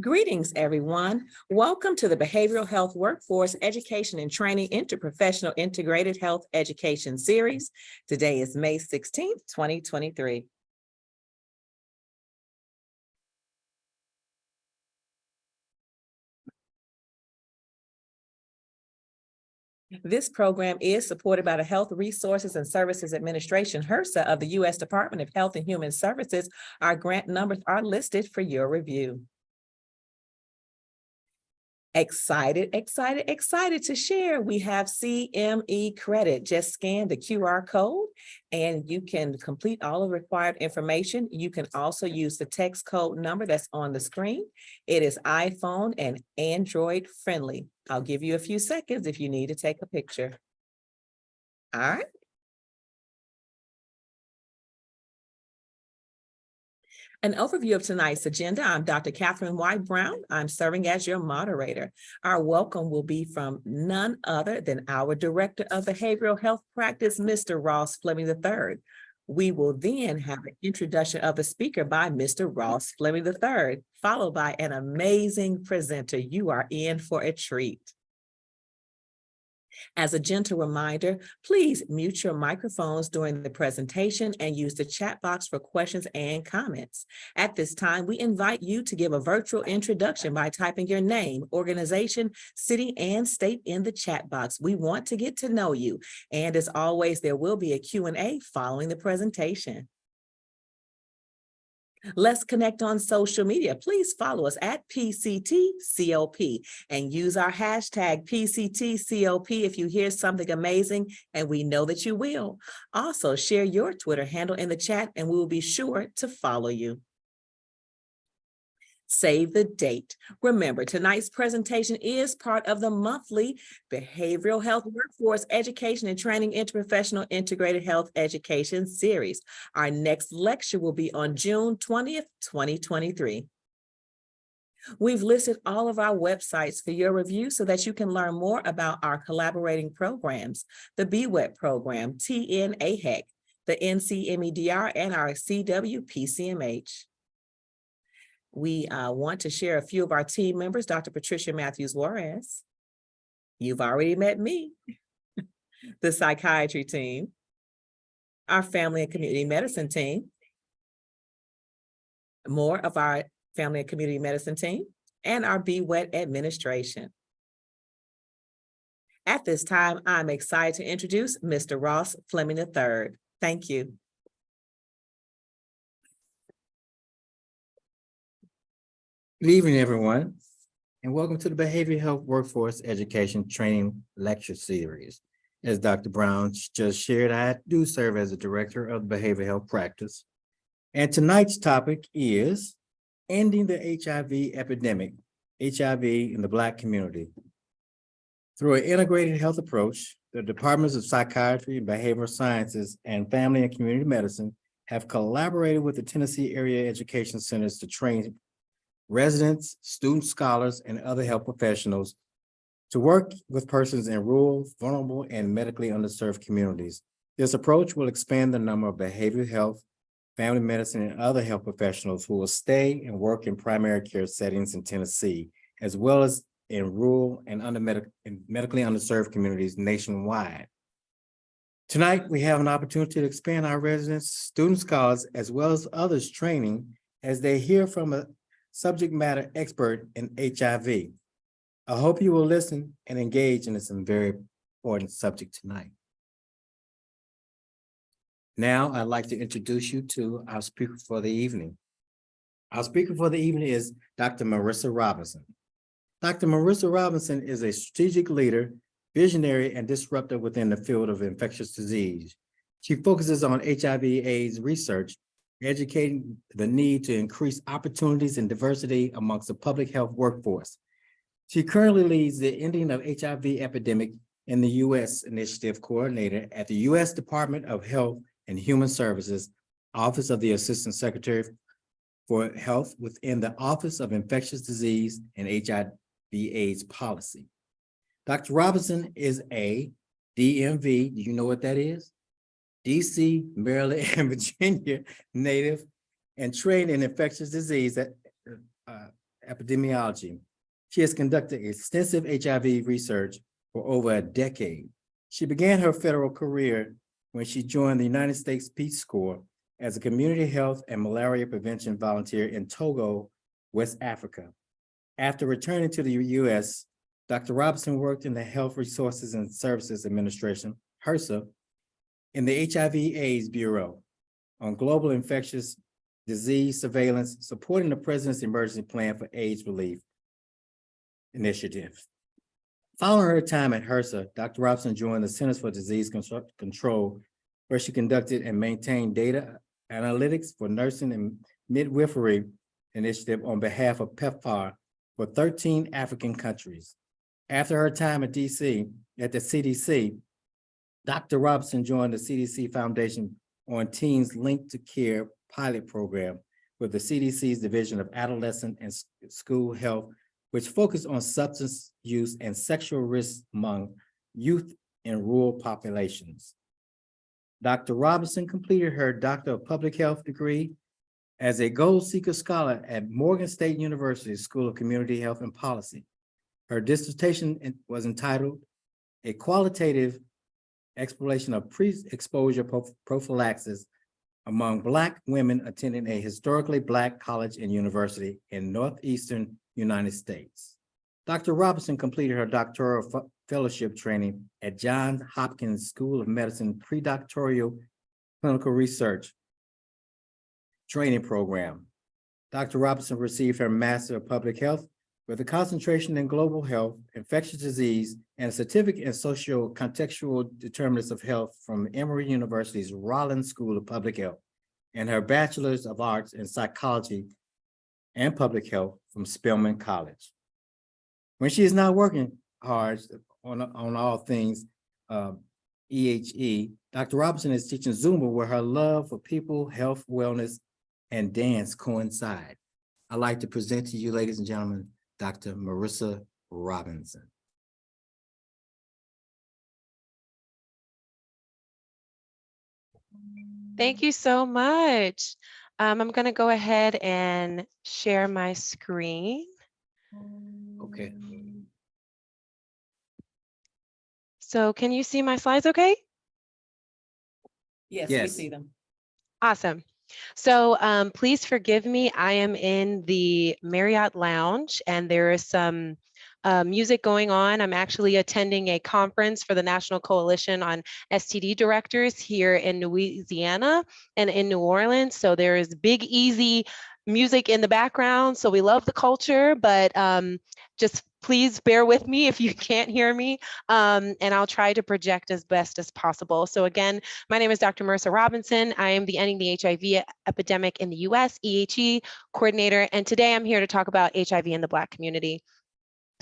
Greetings, everyone. Welcome to the Behavioral Health Workforce Education and Training Interprofessional Integrated Health Education Series. Today is May 16th, 2023. This program is supported by the Health Resources and Services Administration, HRSA, of the U.S. Department of Health and Human Services. Our grant numbers are listed for your review. Excited to share. We have CME credit. Just scan the QR code and you can complete all of the required information. You can also use the text code number that's on the screen. It is iPhone and Android friendly. I'll give you a few seconds if you need to take a picture. All right. An overview of tonight's agenda. I'm Dr. Katherine White-Brown. I'm serving as your moderator. Our welcome will be from none other than our Director of Behavioral Health Practice, Mr. Ross Fleming III. We will then have an introduction of the speaker by Mr. Ross Fleming III, followed by an amazing presenter. You are in for a treat. As a gentle reminder, please mute your microphones during the presentation and use the chat box for questions and comments. At this time, we invite you to give a virtual introduction by typing your name, organization, city, and state in the chat box. We want to get to know you. And as always, there will be a Q&A following the presentation. Let's connect on social media. Please follow us at PCTCOP and use our hashtag PCTCOP if you hear something amazing, and we know that you will. Also, share your Twitter handle in the chat and we will be sure to follow you. Save the date. Remember, tonight's presentation is part of the monthly Behavioral Health Workforce Education and Training Interprofessional Integrated Health Education Series. Our next lecture will be on June 20th, 2023. We've listed all of our websites for your review so that you can learn more about our collaborating programs, the BHWET Program, TNAHEC, the NCMEDR, and our CWPCMH. We want to share a few of our team members. Dr. Patricia Matthews-Juarez. You've already met me. The psychiatry team. Our family and community medicine team. More of our family and community medicine team. And our BHWET administration. At this time, I'm excited to introduce Mr. Ross Fleming III. Thank you. Good evening, everyone, and welcome to the Behavioral Health Workforce Education Training Lecture Series. As Dr. Brown just shared, I do serve as the Director of Behavioral Health Practice. And tonight's topic is ending the HIV epidemic, HIV in the Black community. Through an integrated health approach, the Departments of Psychiatry, Behavioral Sciences, and Family and Community Medicine have collaborated with the Tennessee Area Education Centers to train residents, student scholars, and other health professionals to work with persons in rural, vulnerable, and medically underserved communities. This approach will expand the number of behavioral health, family medicine, and other health professionals who will stay and work in primary care settings in Tennessee, as well as in rural and medically underserved communities nationwide. Tonight, we have an opportunity to expand our residents, student scholars, as well as others training as they hear from a subject matter expert in HIV. I hope you will listen and engage in this very important subject tonight. Now, I'd like to introduce you to our speaker for the evening. Our speaker for the evening is Dr. Marissa Robinson. Dr. Marissa Robinson is a strategic leader, visionary, and disruptor within the field of infectious disease. She focuses on HIV/AIDS research, educating the need to increase opportunities and diversity amongst the public health workforce. She currently leads the Ending of HIV Epidemic in the U.S. Initiative Coordinator at the U.S. Department of Health and Human Services, Office of the Assistant Secretary for Health within the Office of Infectious Disease and HIV/AIDS Policy. Dr. Robinson is a DMV, do you know what that is? DC, Maryland, and Virginia native, and trained in infectious disease epidemiology. She has conducted extensive HIV research for over a decade. She began her federal career when she joined the United States Peace Corps as a community health and malaria prevention volunteer in Togo, West Africa. After returning to the U.S., Dr. Robinson worked in the Health Resources and Services Administration, HRSA, in the HIV/AIDS Bureau on global infectious disease surveillance, supporting the President's Emergency Plan for AIDS Relief Initiative. Following her time at HRSA, Dr. Robinson joined the Centers for Disease Control, where she conducted and maintained data analytics for nursing and midwifery initiative on behalf of PEPFAR for 13 African countries. After her time at the CDC, Dr. Robinson joined the CDC Foundation on Teens Linked to Care pilot program with the CDC's Division of Adolescent and School Health, which focused on substance use and sexual risk among youth in rural populations. Dr. Robinson completed her Doctor of Public Health degree as a Gold Seeker Scholar at Morgan State University School of Community Health and Policy. Her dissertation was entitled A Qualitative Exploration of Pre-Exposure Prophylaxis Among Black Women Attending a Historically Black College and University in Northeastern United States. Dr. Robinson completed her doctoral fellowship training at Johns Hopkins School of Medicine Predoctoral Clinical Research Training Program. Dr. Robinson received her Master of Public Health with a concentration in global health, infectious disease, and a certificate in socio-contextual determinants of health from Emory University's Rollins School of Public Health, and her Bachelor's of Arts in Psychology and Public Health from Spelman College. When she is not working hard on all things EHE, Dr. Robinson is teaching Zumba, where her love for people, health, wellness, and dance coincide. I'd like to present to you, ladies and gentlemen, Dr. Marissa Robinson. Thank you so much. I'm going to go ahead and share my screen. Okay. So can you see my slides okay? Yes, we Yes. see them. Awesome. So please forgive me. I am in the Marriott Lounge and there is some music going on. I'm actually attending a conference for the National Coalition on STD Directors here in Louisiana and in New Orleans. So there is big, easy music in the background. So we love the culture, but just please bear with me if you can't hear me, and I'll try to project as best as possible. So again, my name is Dr. Marissa Robinson. I am the Ending the HIV Epidemic in the US, EHE coordinator, and today I'm here to talk about HIV in the Black community.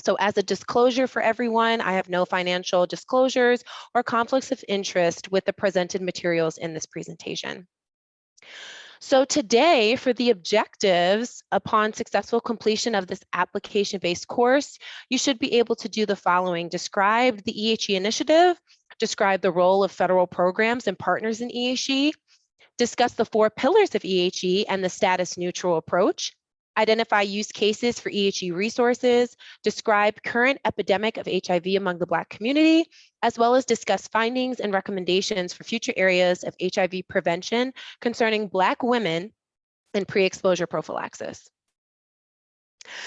So as a disclosure for everyone, I have no financial disclosures or conflicts of interest with the presented materials in this presentation. So today, for the objectives, upon successful completion of this application-based course, you should be able to do the following: describe the EHE initiative, describe the role of federal programs and partners in EHE, discuss the 4 pillars of EHE and the status neutral approach, identify use cases for EHE resources, describe current epidemic of HIV among the Black community, as well as discuss findings and recommendations for future areas of HIV prevention concerning Black women and pre-exposure prophylaxis.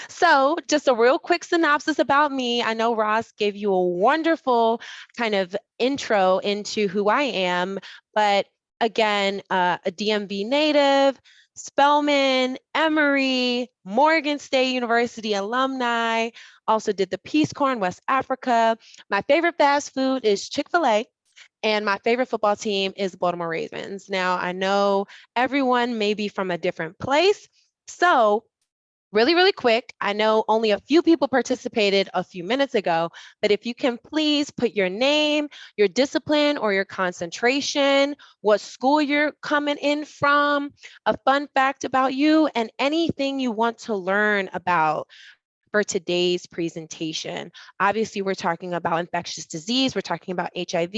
So just a real quick synopsis about me. I know Ross gave you a wonderful kind of intro into who I am, but again, a DMV native, Spelman, Emory, Morgan State University alumni, also did the Peace Corps in West Africa. My favorite fast food is Chick-fil-A, and my favorite football team is the Baltimore Ravens. Now, I know everyone may be from a different place, so really quick, I know only a few people participated a few minutes ago, but if you can please put your name, your discipline or your concentration, what school you're coming in from, a fun fact about you, and anything you want to learn about for today's presentation. Obviously, we're talking about infectious disease, we're talking about HIV,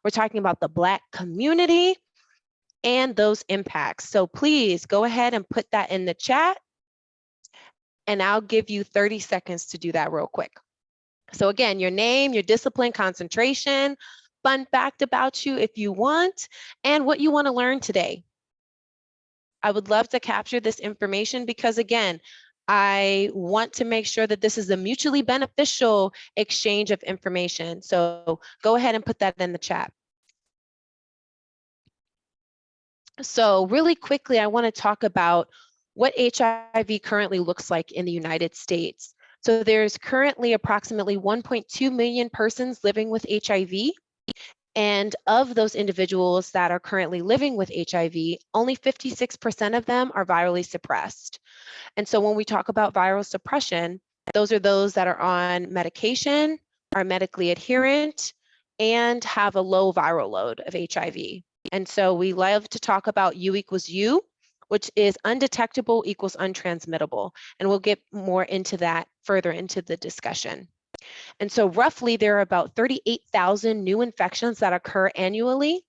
we're talking about the Black community and those impacts. So please go ahead and put that in the chat. and I'll give you 30 seconds to do that real quick. So again, your name, your discipline, concentration, fun fact about you if you want, and what you want to learn today. I would love to capture this information because again, I want to make sure that this is a mutually beneficial exchange of information. So go ahead and put that in the chat. So really quickly, I want to talk about what HIV currently looks like in the United States. So there's currently approximately 1.2 million persons living with HIV. And of those individuals that are currently living with HIV, only 56% of them are virally suppressed. And so when we talk about viral suppression, those are those that are on medication, are medically adherent, and have a low viral load of HIV. And so we love to talk about U equals U, which is undetectable equals untransmittable. And we'll get more into that further into the discussion. And so roughly there are about 38,000 new infections that occur annually.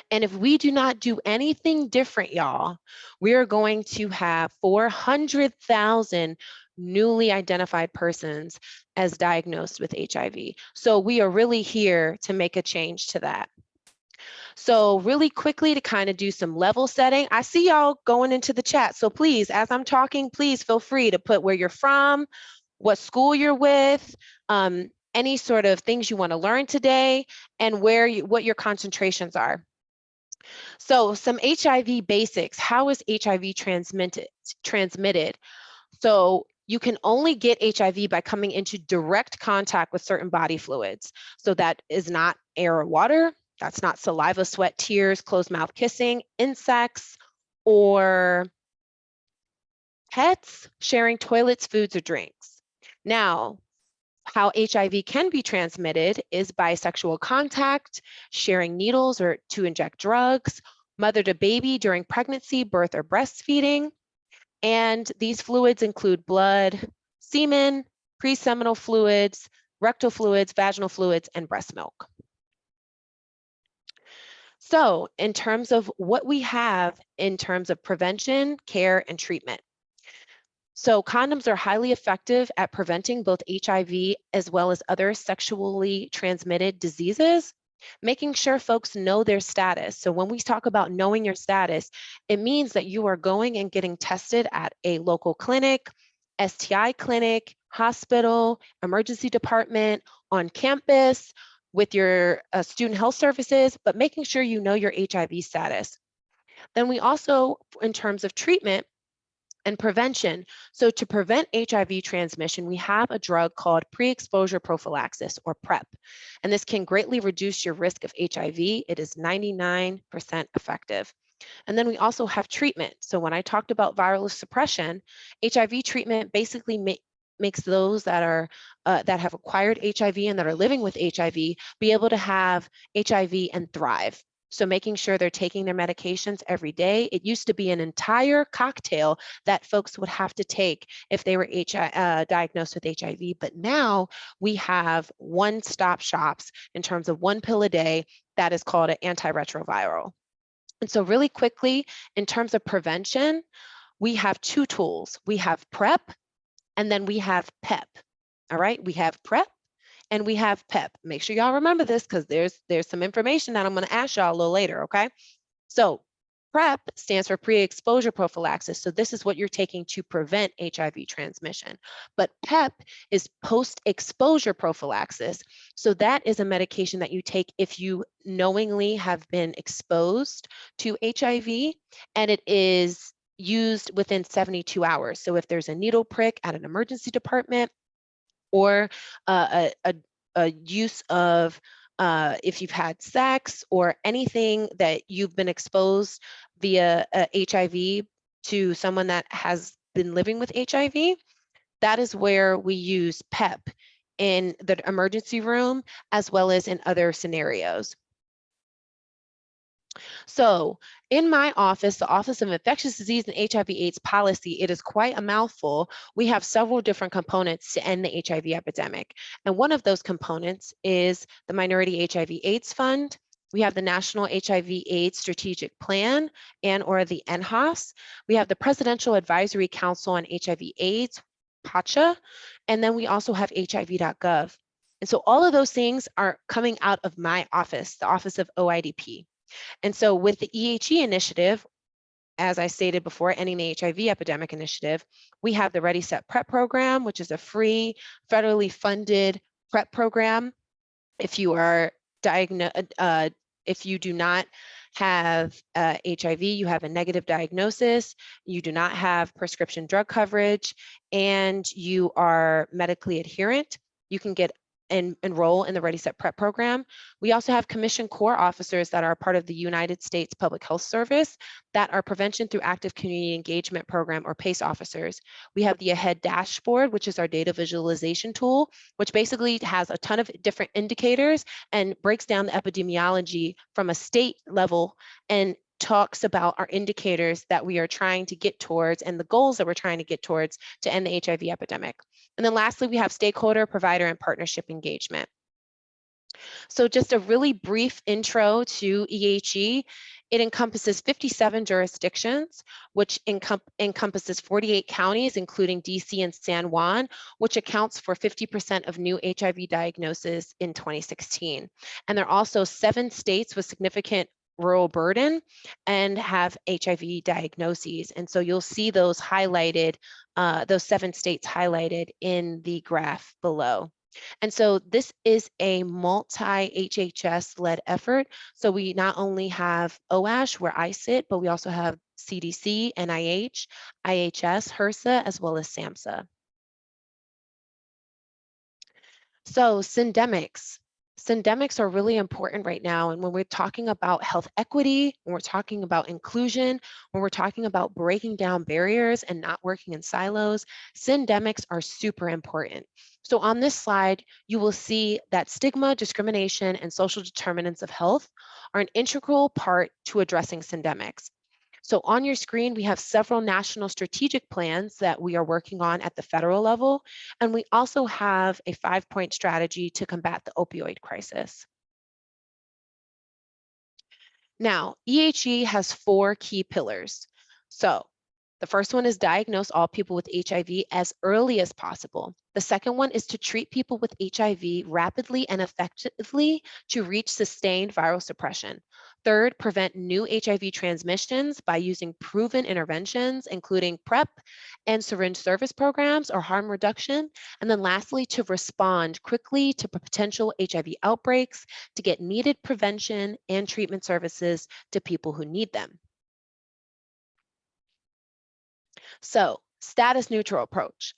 And if we do not do anything different, y'all, we are going to have 400,000 newly identified persons as diagnosed with HIV. So we are really here to make a change to that. So really quickly to kind of do some level setting, I see y'all going into the chat. So please, as I'm talking, please feel free to put where you're from, what school you're with, any sort of things you want to learn today, and what your concentrations are. So some HIV basics. How is HIV transmitted? So you can only get HIV by coming into direct contact with certain body fluids. So that is not air or water. That's not saliva, sweat, tears, closed mouth kissing, insects, or pets sharing toilets, foods, or drinks. Now, how HIV can be transmitted is by sexual contact, sharing needles or to inject drugs, mother to baby during pregnancy, birth, or breastfeeding. And these fluids include blood, semen, pre-seminal fluids, rectal fluids, vaginal fluids, and breast milk. So in terms of what we have in terms of prevention, care, and treatment. So condoms are highly effective at preventing both HIV as well as other sexually transmitted diseases, making sure folks know their status. So when we talk about knowing your status, it means that you are going and getting tested at a local clinic, STI clinic, hospital, emergency department, on campus, with your student health services, but making sure you know your HIV status. Then we also, in terms of treatment, and prevention. So to prevent HIV transmission, we have a drug called pre-exposure prophylaxis, or PrEP. And this can greatly reduce your risk of HIV. It is 99% effective. And then we also have treatment. So when I talked about viral suppression, HIV treatment basically makes those that are that have acquired HIV and that are living with HIV be able to have HIV and thrive. So making sure they're taking their medications every day. It used to be an entire cocktail that folks would have to take if they were diagnosed with HIV. But now we have one-stop shops in terms of one pill a day that is called an antiretroviral. And so really quickly, in terms of prevention, we have two tools. We have PrEP and then we have PEP. All right, we have PrEP and we have PEP. Make sure y'all remember this because there's some information that I'm going to ask y'all a little later, okay? So PrEP stands for pre-exposure prophylaxis. So this is what you're taking to prevent HIV transmission. But PEP is post-exposure prophylaxis. So that is a medication that you take if you knowingly have been exposed to HIV, and it is used within 72 hours. So if there's a needle prick at an emergency department, or a use of if you've had sex or anything that you've been exposed via HIV to someone that has been living with HIV, that is where we use PEP in the emergency room as well as in other scenarios. So in my office, the Office of Infectious Disease and HIV/AIDS Policy, it is quite a mouthful. We have several different components to end the HIV epidemic. And one of those components is the Minority HIV/AIDS Fund We have the National HIV/AIDS Strategic Plan and or the NHOS. We have the Presidential Advisory Council on HIV/AIDS, PACHA, and then we also have HIV.gov. And so all of those things are coming out of my office, the Office of OIDP. And so with the EHE initiative, as I stated before, Ending the HIV Epidemic Initiative, we have the Ready, Set, PrEP program, which is a free, federally funded PrEP program. If you are if you do not have HIV, you have a negative diagnosis, you do not have prescription drug coverage, and you are medically adherent, you can get and enroll in the Ready, Set, PrEP program. We also have commissioned corps officers that are part of the United States Public Health Service that are Prevention Through Active Community Engagement Program, or PACE officers. We have the AHEAD dashboard, which is our data visualization tool, which basically has a ton of different indicators and breaks down the epidemiology from a state level and talks about our indicators that we are trying to get towards and the goals that we're trying to get towards to end the HIV epidemic. And then lastly, we have stakeholder, provider, and partnership engagement. So just a really brief intro to EHE. It encompasses 57 jurisdictions, which encompasses 48 counties, including DC and San Juan, which accounts for 50% of new HIV diagnoses in 2016. And there are also 7 states with significant rural burden and have HIV diagnoses. And so you'll see those highlighted, those 7 states highlighted in the graph below. And so this is a multi-HHS led effort. So we not only have OASH, where I sit, but we also have CDC, NIH, IHS, HRSA, as well as SAMHSA. So syndemics. Syndemics are really important right now. And when we're talking about health equity, when we're talking about inclusion, when we're talking about breaking down barriers and not working in silos, syndemics are super important. So on this slide, you will see that stigma, discrimination, and social determinants of health are an integral part to addressing syndemics. So on your screen, we have several national strategic plans that we are working on at the federal level, and we also have a 5-point strategy to combat the opioid crisis. Now, EHE has 4 key pillars. So the first one is diagnose all people with HIV as early as possible. The second one is to treat people with HIV rapidly and effectively to reach sustained viral suppression. Third, prevent new HIV transmissions by using proven interventions, including PrEP and syringe service programs or harm reduction. And then lastly, to respond quickly to potential HIV outbreaks to get needed prevention and treatment services to people who need them. So, status neutral approach.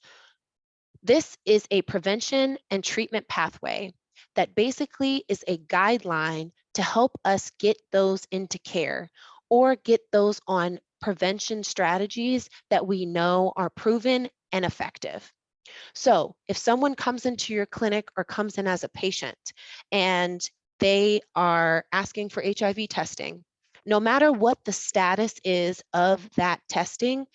This is a prevention and treatment pathway that basically is a guideline to help us get those into care or get those on prevention strategies that we know are proven and effective. So if someone comes into your clinic or comes in as a patient and they are asking for HIV testing, no matter what the status is of that testing,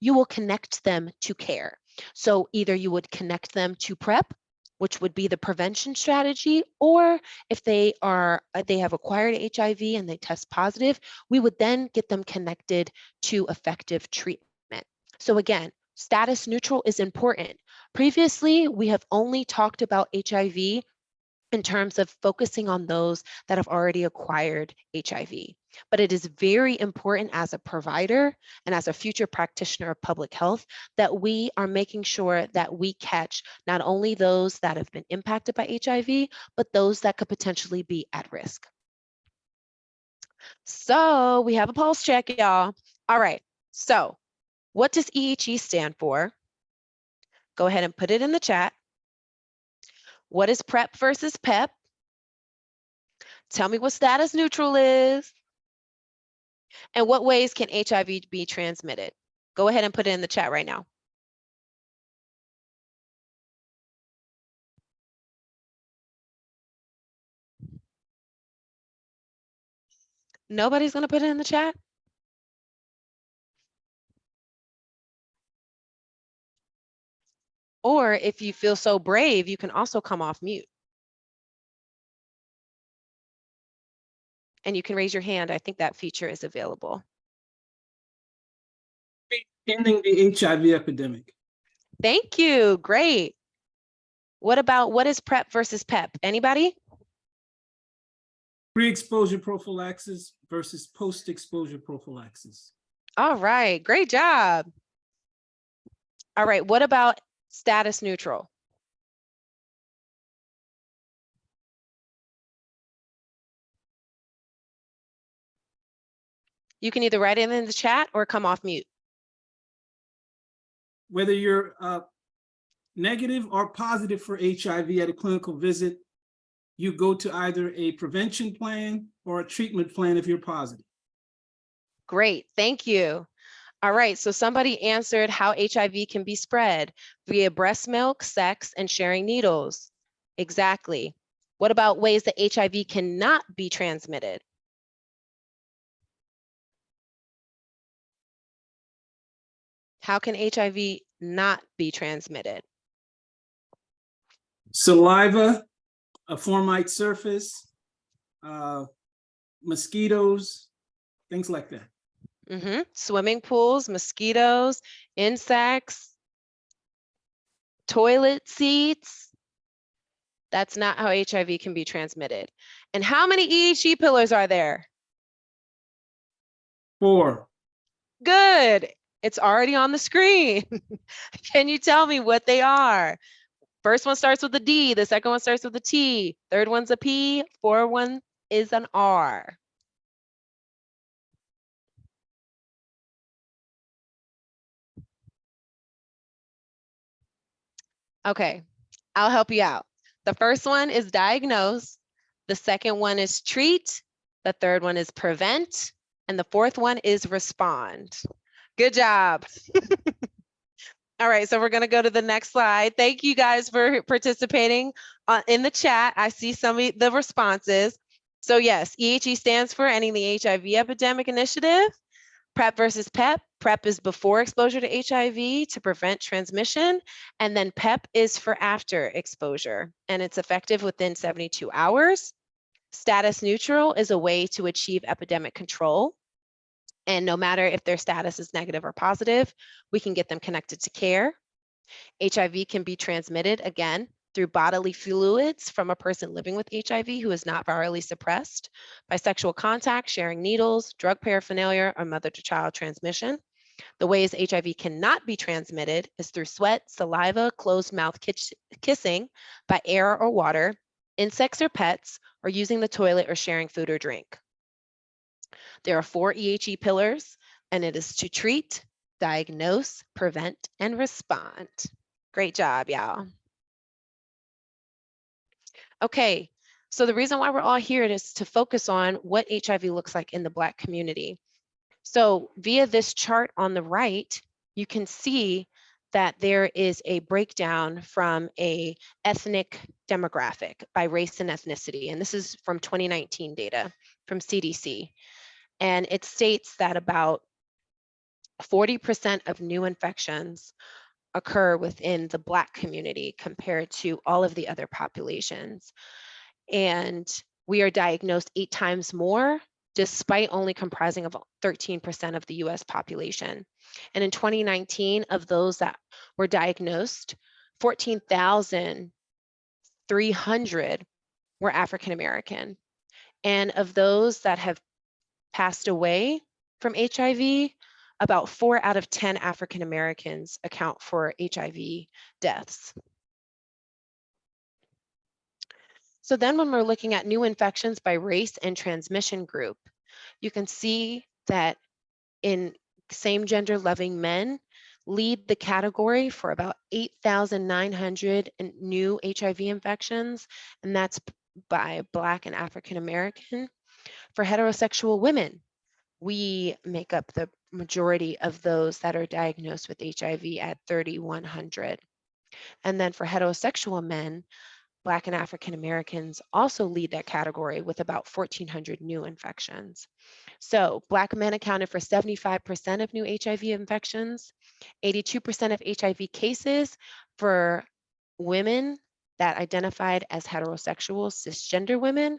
you will connect them to care. So either you would connect them to PrEP, which would be the prevention strategy, or if they have acquired HIV and they test positive, we would then get them connected to effective treatment. So again, status neutral is important. Previously, we have only talked about HIV in terms of focusing on those that have already acquired HIV. But it is very important as a provider and as a future practitioner of public health that we are making sure that we catch not only those that have been impacted by HIV, but those that could potentially be at risk. So we have a pulse check, y'all. All right, so what does EHE stand for? Go ahead and put it in the chat. What is PrEP versus PEP? Tell me what status neutral is. And what ways can HIV be transmitted? Go ahead and put it in the chat right now. Nobody's going to put it in the chat? Or if you feel so brave, you can also come off mute. And you can raise your hand. I think that feature is available. Ending the HIV epidemic. Thank you. Great. What is PrEP versus PEP? Anybody? Pre-exposure prophylaxis versus post-exposure prophylaxis. All right. Great job. All right. What about status neutral? You can either write it in the chat or come off mute. Whether you're negative or positive for HIV at a clinical visit, you go to either a prevention plan or a treatment plan if you're positive. Great. Thank you. All right. So somebody answered how HIV can be spread via breast milk, sex, and sharing needles. Exactly. What about ways that HIV cannot be transmitted? How can HIV not be transmitted? Saliva, a formite surface, mosquitoes, things like that. Swimming pools, mosquitoes, insects, toilet seats. That's not how HIV can be transmitted. And how many EHE pillars are there? 4. Good. It's already on the screen. Can you tell me what they are? First one starts with a D. The second one starts with a T. Third one's a P. Fourth one is an R. Okay, I'll help you out. The first one is diagnose. The second one is treat. The third one is prevent. And the fourth one is respond. Good job. All right, so we're going to go to the next slide. Thank you guys for participating in the chat. I see some of the responses. So yes, EHE stands for Ending the HIV Epidemic Initiative. PrEP versus PEP. PrEP is before exposure to HIV to prevent transmission. And then PEP is for after exposure. And it's effective within 72 hours. Status neutral is a way to achieve epidemic control. And no matter if their status is negative or positive, we can get them connected to care. HIV can be transmitted, again, through bodily fluids from a person living with HIV who is not virally suppressed, by sexual contact, sharing needles, drug paraphernalia, or mother-to-child transmission. The ways HIV cannot be transmitted is through sweat, saliva, closed mouth kissing, by air or water, insects or pets, or using the toilet or sharing food or drink. There are 4 EHE pillars, and it is to treat, diagnose, prevent, and respond. Great job, y'all. Okay, so the reason why we're all here is to focus on what HIV looks like in the Black community. So via this chart on the right, you can see that there is a breakdown from a ethnic demographic by race and ethnicity. And this is from 2019 data from CDC. And it states that about 40% of new infections occur within the Black community compared to all of the other populations. And we are diagnosed 8 times more, despite only comprising of 13% of the US population. And in 2019, of those that were diagnosed, 14,300 were African American. And of those that have passed away from HIV, about 4 out of 10 African Americans account for HIV deaths. So then when we're looking at new infections by race and transmission group, you can see that in same gender loving men lead the category for about 8,900 new HIV infections, and that's by Black and African American. For heterosexual women, we make up the majority of those that are diagnosed with HIV at 3,100. And then for heterosexual men, Black and African Americans also lead that category with about 1,400 new infections. So Black men accounted for 75% of new HIV infections, 82% of HIV cases for women that identified as heterosexual cisgender women,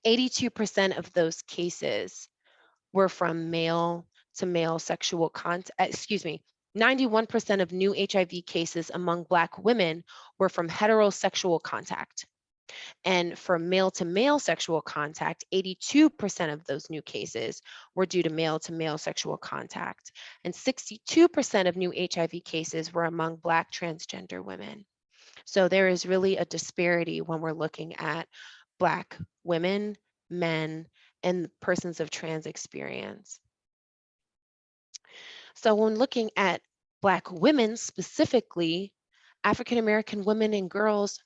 82% of those cases were from male to male sexual contact, 91% of new HIV cases among Black women were from heterosexual contact. And for male to male sexual contact, 82% of those new cases were due to male sexual contact. And 62% of new HIV cases were among Black transgender women. So there is really a disparity when we're looking at Black women, men, and persons of trans experience. So when looking at Black women specifically, African American women and girls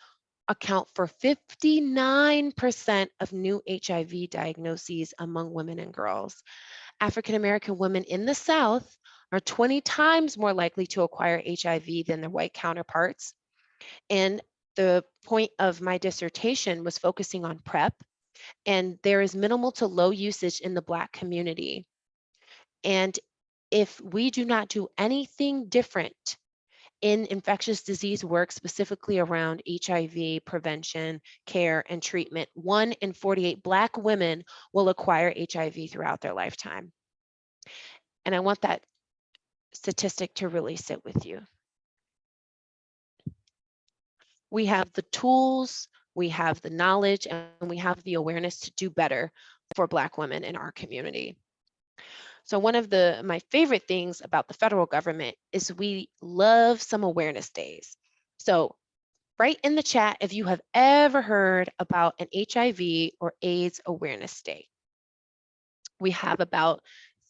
account for 59% of new HIV diagnoses among women and girls. African American women in the South are 20 times more likely to acquire HIV than their white counterparts. And the point of my dissertation was focusing on PrEP, and there is minimal to low usage in the Black community. And if we do not do anything different in infectious disease work, specifically around HIV prevention, care, and treatment, 1 in 48 Black women will acquire HIV throughout their lifetime. And I want that statistic to really sit with you. We have the tools, we have the knowledge, and we have the awareness to do better for Black women in our community. So one of my favorite things about the federal government is we love some awareness days. So write in the chat if you have ever heard about an HIV or AIDS awareness day. We have about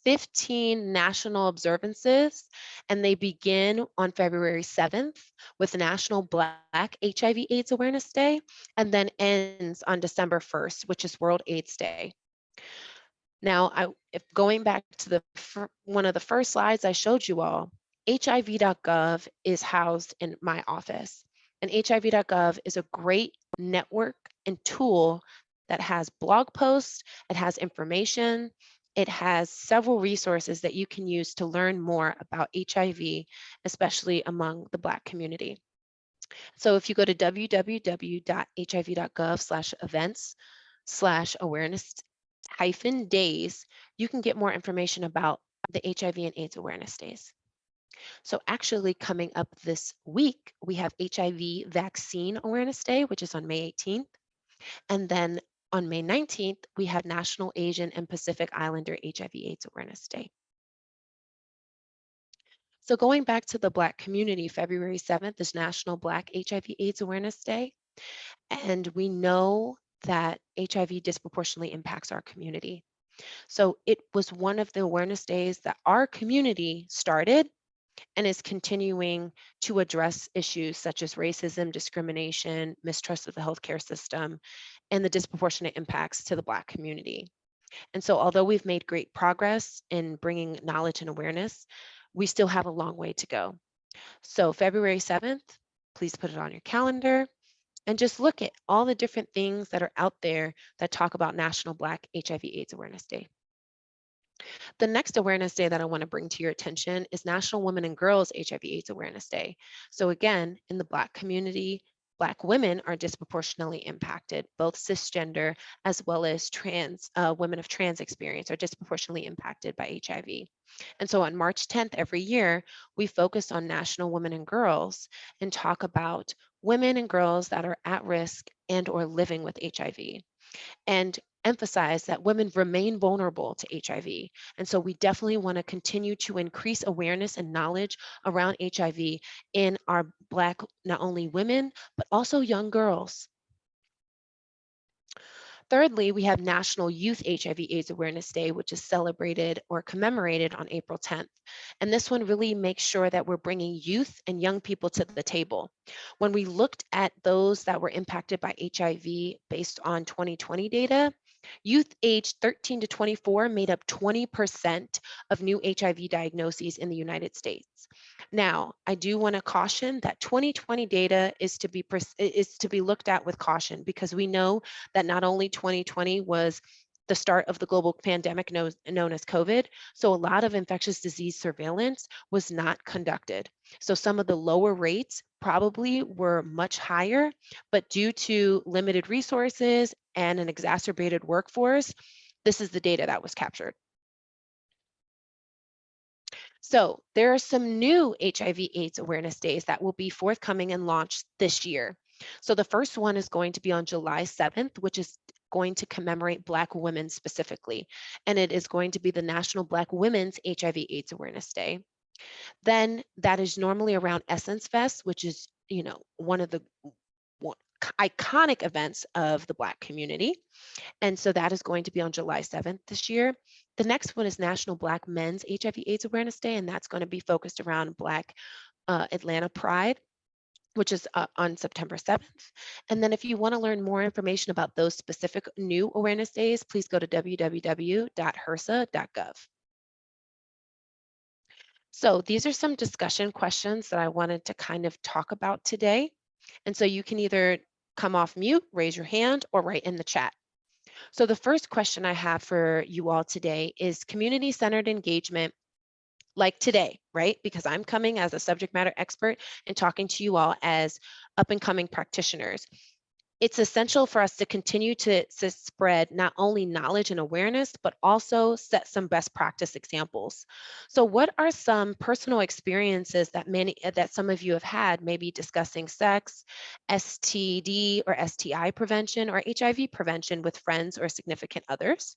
15 national observances, and they begin on February 7th with National Black HIV/AIDS Awareness Day, and then ends on December 1st, which is World AIDS Day. Now, if going back to one of the first slides I showed you all, HIV.gov is housed in my office. And HIV.gov is a great network and tool that has blog posts, it has information, it has several resources that you can use to learn more about HIV, especially among the Black community. So if you go to www.hiv.gov/events/awareness-days, you can get more information about the HIV and AIDS awareness days. So actually coming up this week, we have HIV Vaccine Awareness Day, which is on May 18th. And then on May 19th, we have National Asian and Pacific Islander HIV/AIDS Awareness Day. So going back to the Black community, February 7th is National Black HIV/AIDS Awareness Day. And we know that HIV disproportionately impacts our community. So it was one of the awareness days that our community started and is continuing to address issues such as racism, discrimination, mistrust of the healthcare system, and the disproportionate impacts to the Black community. And so although we've made great progress in bringing knowledge and awareness, we still have a long way to go. So February 7th, please put it on your calendar and just look at all the different things that are out there that talk about National Black HIV/AIDS Awareness Day. The next awareness day that I want to bring to your attention is National Women and Girls HIV/AIDS Awareness Day. So again, in the Black community, Black women are disproportionately impacted, both cisgender as well as trans women of trans experience are disproportionately impacted by HIV. And so on March 10th every year, we focus on National Women and Girls and talk about women and girls that are at risk and or living with HIV, and emphasize that women remain vulnerable to HIV. And so we definitely want to continue to increase awareness and knowledge around HIV in our Black, not only women, but also young girls. Thirdly, we have National Youth HIV/AIDS Awareness Day, which is celebrated or commemorated on April 10th. And this one really makes sure that we're bringing youth and young people to the table. When we looked at those that were impacted by HIV based on 2020 data, youth aged 13 to 24 made up 20% of new HIV diagnoses in the United States. Now, I do want to caution that 2020 data is to be looked at with caution, because we know that not only 2020 was the start of the global pandemic known as COVID, so a lot of infectious disease surveillance was not conducted. So some of the lower rates probably were much higher, but due to limited resources and an exacerbated workforce, this is the data that was captured. So there are some new HIV/AIDS awareness days that will be forthcoming and launched this year. So the first one is going to be on July 7th, which is going to commemorate Black women specifically. And it is going to be the National Black Women's HIV/AIDS Awareness Day. Then that is normally around Essence Fest, which is, one of the iconic events of the Black community. And so that is going to be on July 7th this year. The next one is National Black Men's HIV/AIDS Awareness Day, and that's going to be focused around Black Atlanta Pride, which is on September 7th. And then if you want to learn more information about those specific new awareness days, please go to www.hrsa.gov. So these are some discussion questions that I wanted to kind of talk about today. And so you can either come off mute, raise your hand, or write in the chat. So the first question I have for you all today is community-centered engagement like today, right? Because I'm coming as a subject matter expert and talking to you all as up-and-coming practitioners. It's essential for us to continue to spread not only knowledge and awareness, but also set some best practice examples. So what are some personal experiences that some of you have had, maybe discussing sex, STD or STI prevention, or HIV prevention with friends or significant others?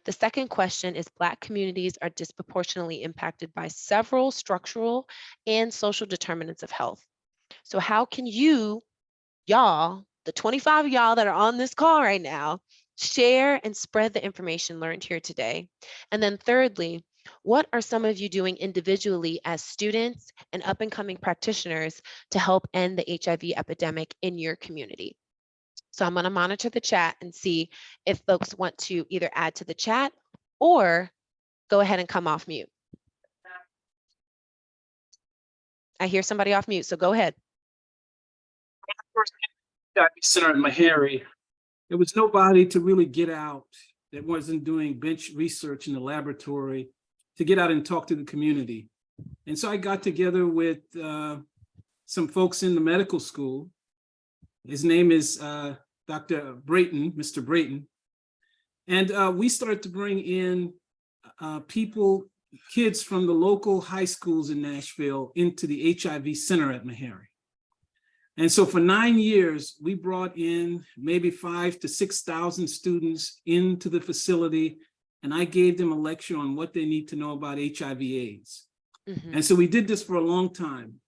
The second question is Black communities are disproportionately impacted by several structural and social determinants of health. So how can y'all, the 25 of y'all that are on this call right now, share and spread the information learned here today? And then thirdly, what are some of you doing individually as students and up-and-coming practitioners to help end the HIV epidemic in your community? So I'm going to monitor the chat and see if folks want to either add to the chat or go ahead and come off mute. I hear somebody off mute, so go ahead. HIV Center at Meharry, there was nobody to really get out that wasn't doing bench research in the laboratory to get out and talk to the community. And so I got together with some folks in the medical school. His name is Dr. Brayton, Mr. Brayton. And we started to bring in kids from the local high schools in Nashville into the HIV Center at Meharry. And so for 9 years, we brought in maybe 5,000 to 6,000 students into the facility, and I gave them a lecture on what they need to know about HIV/AIDS. Mm-hmm. And so we did this for a long time.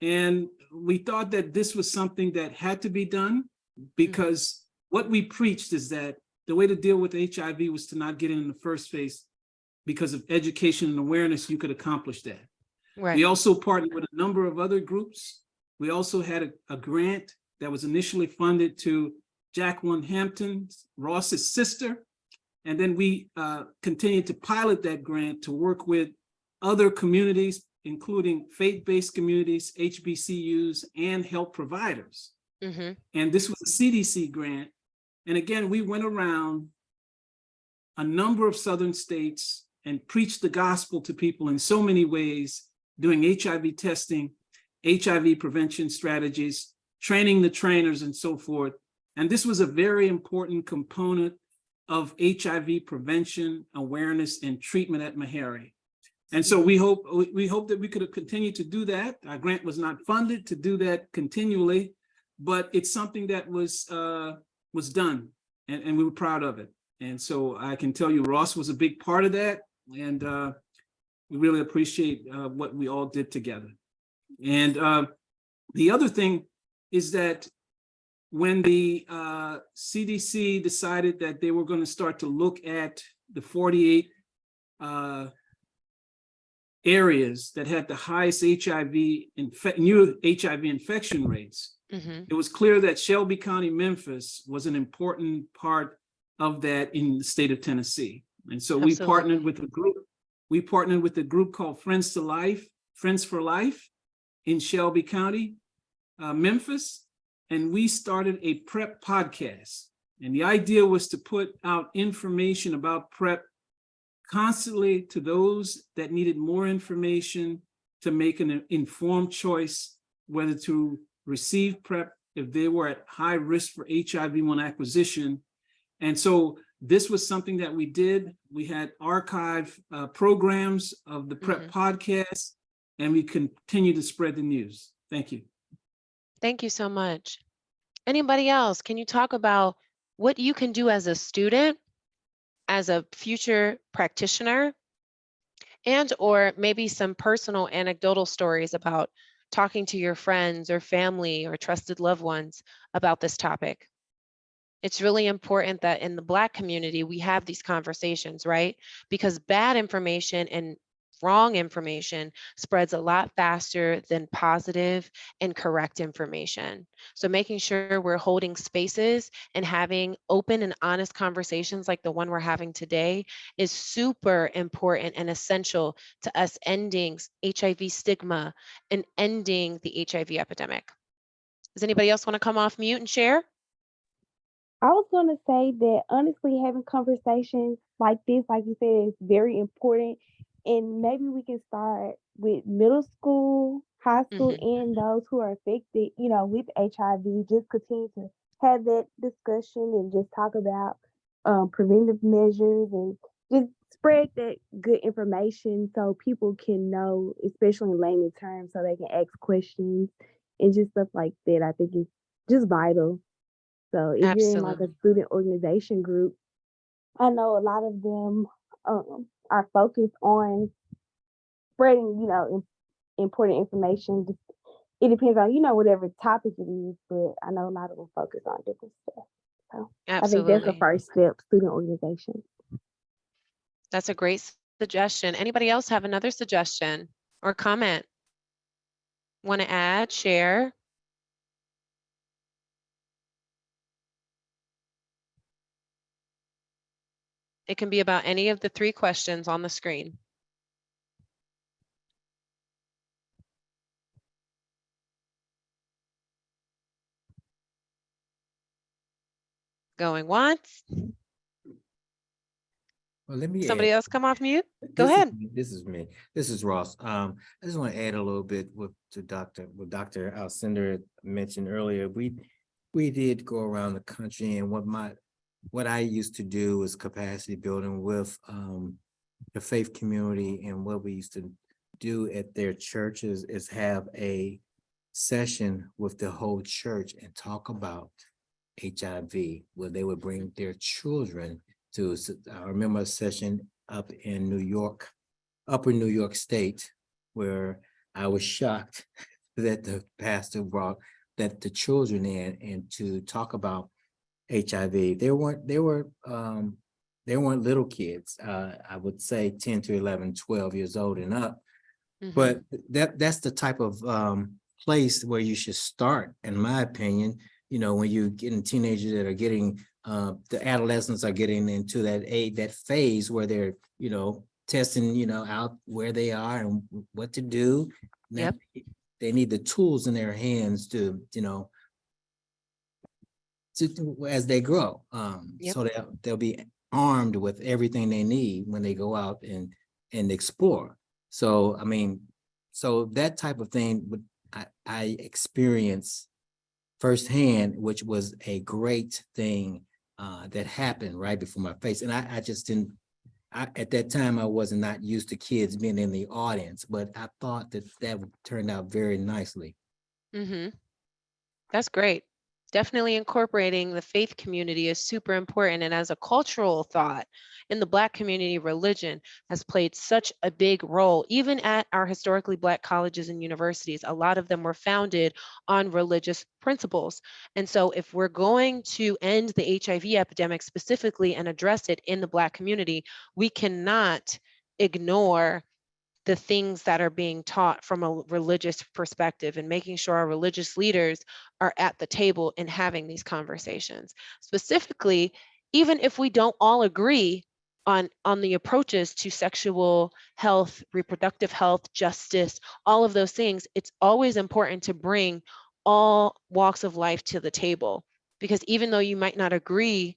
And we thought that this was something that had to be done because what we preached is that the way to deal with HIV was to not get in the first place. Because of education and awareness, you could accomplish that. Right. We also partnered with a number of other groups. We also had a grant that was initially funded to Jacqueline Hampton, Ross's sister. And then we continued to pilot that grant to work with other communities, including faith-based communities, HBCUs, and health providers. Mm-hmm. And this was a CDC grant. And again, we went around a number of southern states and preached the gospel to people in so many ways, doing HIV testing, HIV prevention strategies, training the trainers and so forth. And this was a very important component of HIV prevention, awareness, and treatment at Meharry. And so we hope that we could continue to do that. Our grant was not funded to do that continually, but it's something that was done, and we were proud of it. And so I can tell you Ross was a big part of that, and we really appreciate what we all did together. And the other thing is that when the CDC decided that they were going to start to look at the 48 areas that had the highest new HIV infection rates, it was clear that Shelby County, Memphis was an important part of that in the state of Tennessee. And so we partnered with a group. We partnered with a group called Friends for Life in Shelby County, Memphis. And we started a PrEP podcast. And the idea was to put out information about PrEP constantly to those that needed more information to make an informed choice whether to receive PrEP if they were at high risk for HIV-1 acquisition, And so this was something that we did. We had archive programs of the PrEP podcast, and we continue to spread the news. Thank you. Thank you so much. Anybody else? Can you talk about what you can do as a student, as a future practitioner, and or maybe some personal anecdotal stories about talking to your friends or family or trusted loved ones about this topic? It's really important that in the Black community, we have these conversations, right? Because bad information and wrong information spreads a lot faster than positive and correct information. So making sure we're holding spaces and having open and honest conversations like the one we're having today is super important and essential to us ending HIV stigma and ending the HIV epidemic. Does anybody else want to come off mute and share? I was going to say that honestly, having conversations like this, like you said, is very important. And maybe we can start with middle school, high school, and those who are affected, with HIV. Just continue to have that discussion and just talk about preventive measures and just spread that good information so people can know, especially in layman terms, so they can ask questions and just stuff like that. I think is just vital. So if you're in like a student organization group, I know a lot of them are focused on spreading, important information. It depends on, whatever topic it is, but I know a lot of them focus on different stuff. So I think that's the first step, student organization. That's a great suggestion. Anybody else have another suggestion or comment? Want to add, share? It can be about any of the 3 questions on the screen. Going once. Well, let me Somebody add, else come off mute? Go this is ahead. me. This is me. This is Ross. I just want to add a little bit what Dr. Alcindor mentioned earlier. We did go around the country, and what I used to do was capacity building with the faith community, and what we used to do at their churches is have a session with the whole church and talk about HIV, where they would bring their children to. I remember a session up in New York, upper New York State, where I was shocked that the pastor brought the children in and to talk about HIV. They weren't little kids. I would say 10 to 11, 12 years old and up. But that's the type of place where you should start, in my opinion. When you're getting teenagers that are getting the adolescents are getting into that phase where they're, testing, out where they are and what to do. Yep. They need the tools in their hands to, as they grow. So they'll be armed with everything they need when they go out and explore. So, so that type of thing I experienced firsthand, which was a great thing that happened right before my face. And I just didn't, at that time, I was not used to kids being in the audience, but I thought that turned out very nicely. That's great. Definitely incorporating the faith community is super important. And as a cultural thought in the Black community, religion has played such a big role. Even at our historically Black colleges and universities, a lot of them were founded on religious principles. And so if we're going to end the HIV epidemic specifically and address it in the Black community, we cannot ignore the things that are being taught from a religious perspective, and making sure our religious leaders are at the table and having these conversations. Specifically, even if we don't all agree on the approaches to sexual health, reproductive health, justice, all of those things, it's always important to bring all walks of life to the table, because even though you might not agree,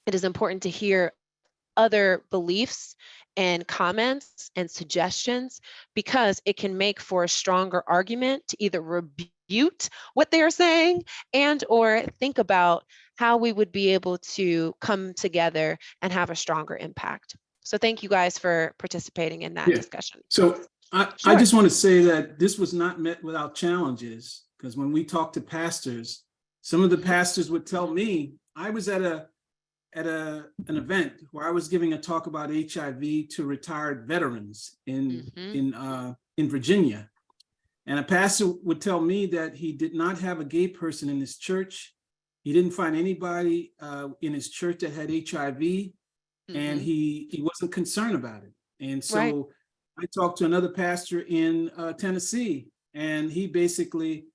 it is important to hear other beliefs and comments and suggestions, because it can make for a stronger argument to either rebuke what they're saying, and or think about how we would be able to come together and have a stronger impact. So thank you guys for participating in that Yeah. discussion. So I Sure. just want to say that this was not met without challenges, because when we talk to pastors, some of the pastors would tell me, I was at an event where I was giving a talk about HIV to retired veterans in Virginia. And a pastor would tell me that he did not have a gay person in his church. He didn't find anybody in his church that had HIV, and he wasn't concerned about it. And so I talked to another pastor in Tennessee, and he basically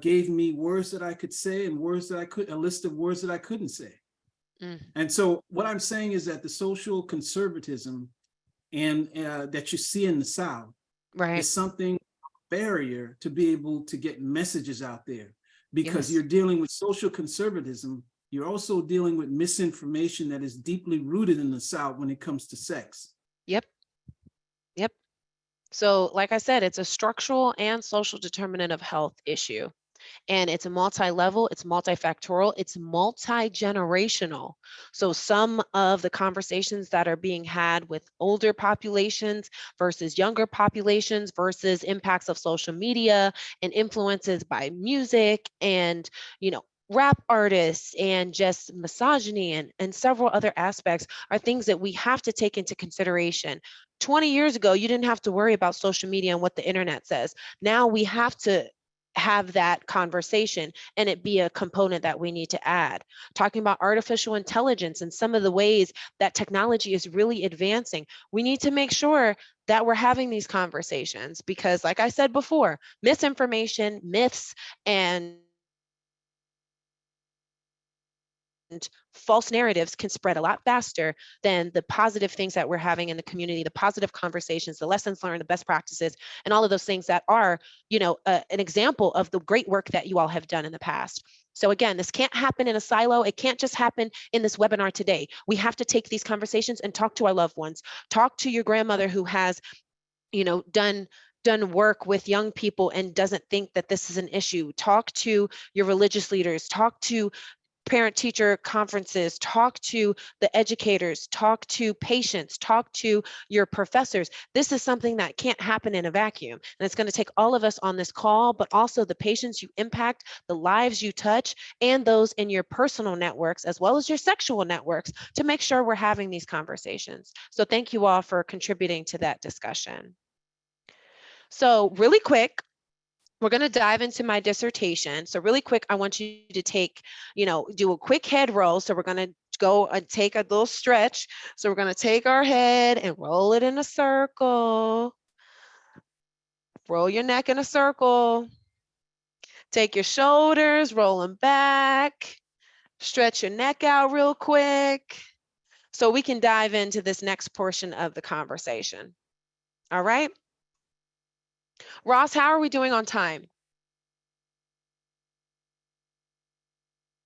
gave me words that I could say and a list of words that I couldn't say. And so what I'm saying is that the social conservatism and that you see in the South is something barrier to be able to get messages out there, because you're dealing with social conservatism. You're also dealing with misinformation that is deeply rooted in the South when it comes to sex. Yep. So like I said, it's a structural and social determinant of health issue. And it's a multi-level, it's multifactorial, it's multi-generational. So some of the conversations that are being had with older populations versus younger populations versus impacts of social media and influences by music and, rap artists and just misogyny and several other aspects are things that we have to take into consideration. 20 years ago, you didn't have to worry about social media and what the internet says. Now we have to have that conversation and it be a component that we need to add. Talking about artificial intelligence and some of the ways that technology is really advancing, we need to make sure that we're having these conversations because, like I said before, misinformation, myths, and false narratives can spread a lot faster than the positive things that we're having in the community, the positive conversations, the lessons learned, the best practices, and all of those things that are, an example of the great work that you all have done in the past. So again, this can't happen in a silo. It can't just happen in this webinar today. We have to take these conversations and talk to our loved ones. Talk to your grandmother who has, done work with young people and doesn't think that this is an issue. Talk to your religious leaders. Talk to parent-teacher conferences, talk to the educators, talk to patients, talk to your professors. This is something that can't happen in a vacuum. And it's going to take all of us on this call, but also the patients you impact, the lives you touch, and those in your personal networks, as well as your sexual networks, to make sure we're having these conversations. So thank you all for contributing to that discussion. So really quick, we're going to dive into my dissertation. So really quick, I want you to take, do a quick head roll. So we're going to go and take a little stretch. So we're going to take our head and roll it in a circle. Roll your neck in a circle. Take your shoulders, roll them back. Stretch your neck out real quick so we can dive into this next portion of the conversation. All right. Ross, how are we doing on time?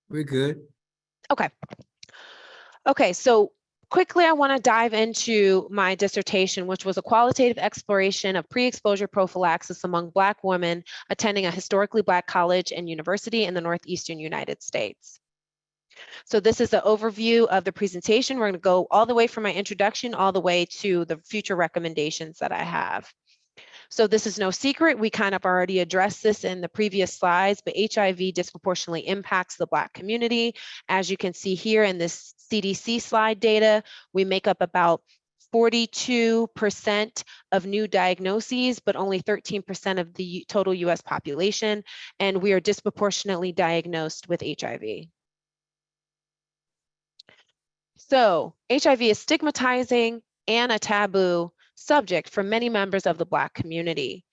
We're good. Okay, so quickly, I want to dive into my dissertation, which was a qualitative exploration of pre-exposure prophylaxis among Black women attending a historically Black college and university in the Northeastern United States. So this is the overview of the presentation. We're going to go all the way from my introduction all the way to the future recommendations that I have. So this is no secret. We kind of already addressed this in the previous slides, but HIV disproportionately impacts the Black community. As you can see here in this CDC slide data, we make up about 42% of new diagnoses, but only 13% of the total US population, and we are disproportionately diagnosed with HIV. So HIV is stigmatizing and a taboo subject for many members of the Black community.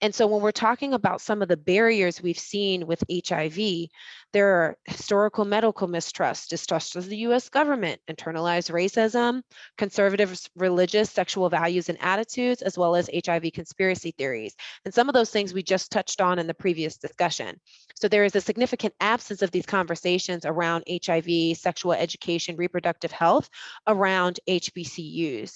And so when we're talking about some of the barriers we've seen with HIV, there are historical medical mistrust, distrust of the US government, internalized racism, conservative religious sexual values and attitudes, as well as HIV conspiracy theories. And some of those things we just touched on in the previous discussion. So there is a significant absence of these conversations around HIV, sexual education, reproductive health, around HBCUs.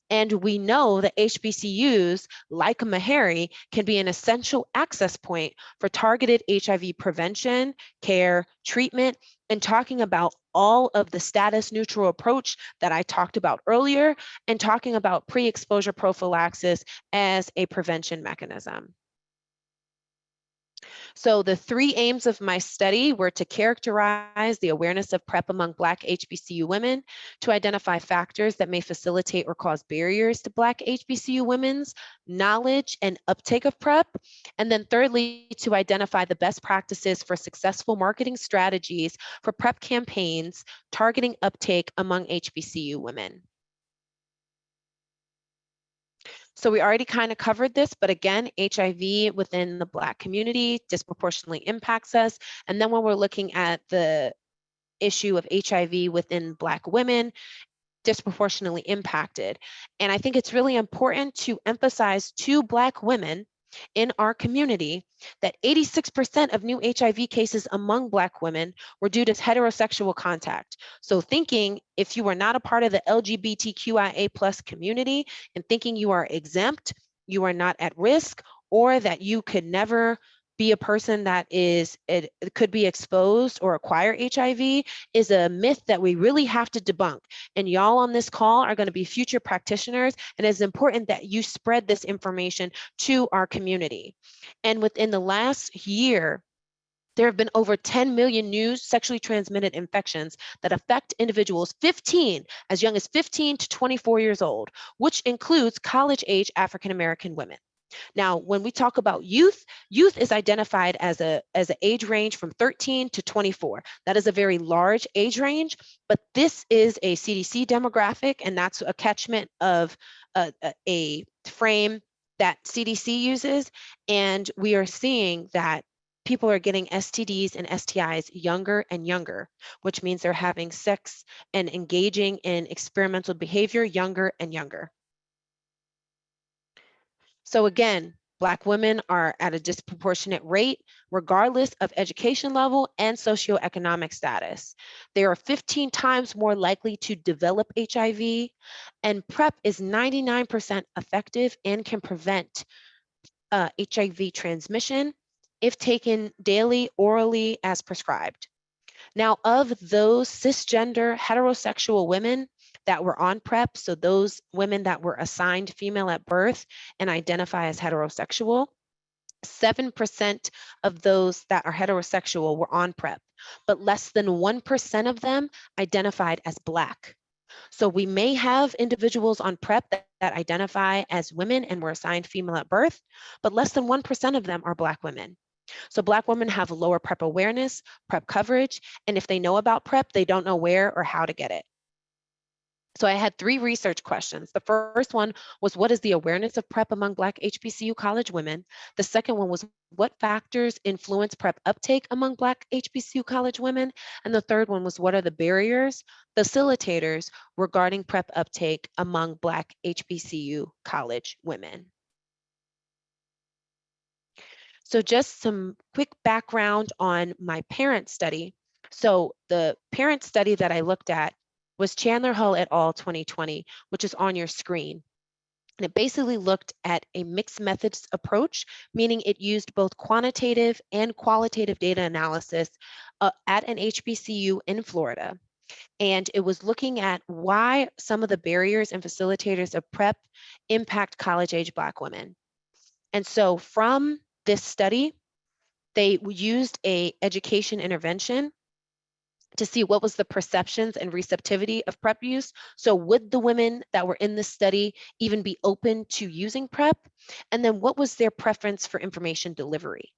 And we know that HBCUs, like Meharry, can be an essential access point for targeted HIV prevention, care, treatment, and talking about all of the status neutral approach that I talked about earlier, and talking about pre-exposure prophylaxis as a prevention mechanism. So the 3 aims of my study were to characterize the awareness of PrEP among Black HBCU women, to identify factors that may facilitate or cause barriers to Black HBCU women's knowledge and uptake of PrEP, and then thirdly, to identify the best practices for successful marketing strategies for PrEP campaigns targeting uptake among HBCU women. So we already kind of covered this, but again, HIV within the Black community disproportionately impacts us. And then when we're looking at the issue of HIV within Black women, disproportionately impacted. And I think it's really important to emphasize to Black women in our community that 86% of new HIV cases among Black women were due to heterosexual contact. So thinking if you are not a part of the LGBTQIA+ community and thinking you are exempt, you are not at risk, or that you could never be a person that it could be exposed or acquire HIV is a myth that we really have to debunk. And y'all on this call are going to be future practitioners, and it's important that you spread this information to our community. And within the last year, there have been over 10 million new sexually transmitted infections that affect individuals as young as 15 to 24 years old, which includes college-age African-American women. Now, when we talk about youth is identified as an age range from 13 to 24. That is a very large age range, but this is a CDC demographic, and that's a catchment of a frame that CDC uses. And we are seeing that people are getting STDs and STIs younger and younger, which means they're having sex and engaging in experimental behavior younger and younger. So again, Black women are at a disproportionate rate, regardless of education level and socioeconomic status. They are 15 times more likely to develop HIV, and PrEP is 99% effective and can prevent HIV transmission if taken daily orally as prescribed. Now, of those cisgender heterosexual women that were on PrEP, so those women that were assigned female at birth and identify as heterosexual, 7% of those that are heterosexual were on PrEP, but less than 1% of them identified as Black. So we may have individuals on PrEP that identify as women and were assigned female at birth, but less than 1% of them are Black women. So Black women have lower PrEP awareness, PrEP coverage, and if they know about PrEP, they don't know where or how to get it. So I had 3 research questions. The first one was, what is the awareness of PrEP among Black HBCU college women? The second one was, what factors influence PrEP uptake among Black HBCU college women? And the third one was, what are the barriers, facilitators regarding PrEP uptake among Black HBCU college women? So just some quick background on my parent study. So the parent study that I looked at was Chandler Hull et al. 2020, which is on your screen. And it basically looked at a mixed methods approach, meaning it used both quantitative and qualitative data analysis at an HBCU in Florida. And it was looking at why some of the barriers and facilitators of PrEP impact college-age Black women. And so from this study, they used an education intervention to see what was the perceptions and receptivity of PrEP use. So would the women that were in this study even be open to using PrEP? And then what was their preference for information delivery?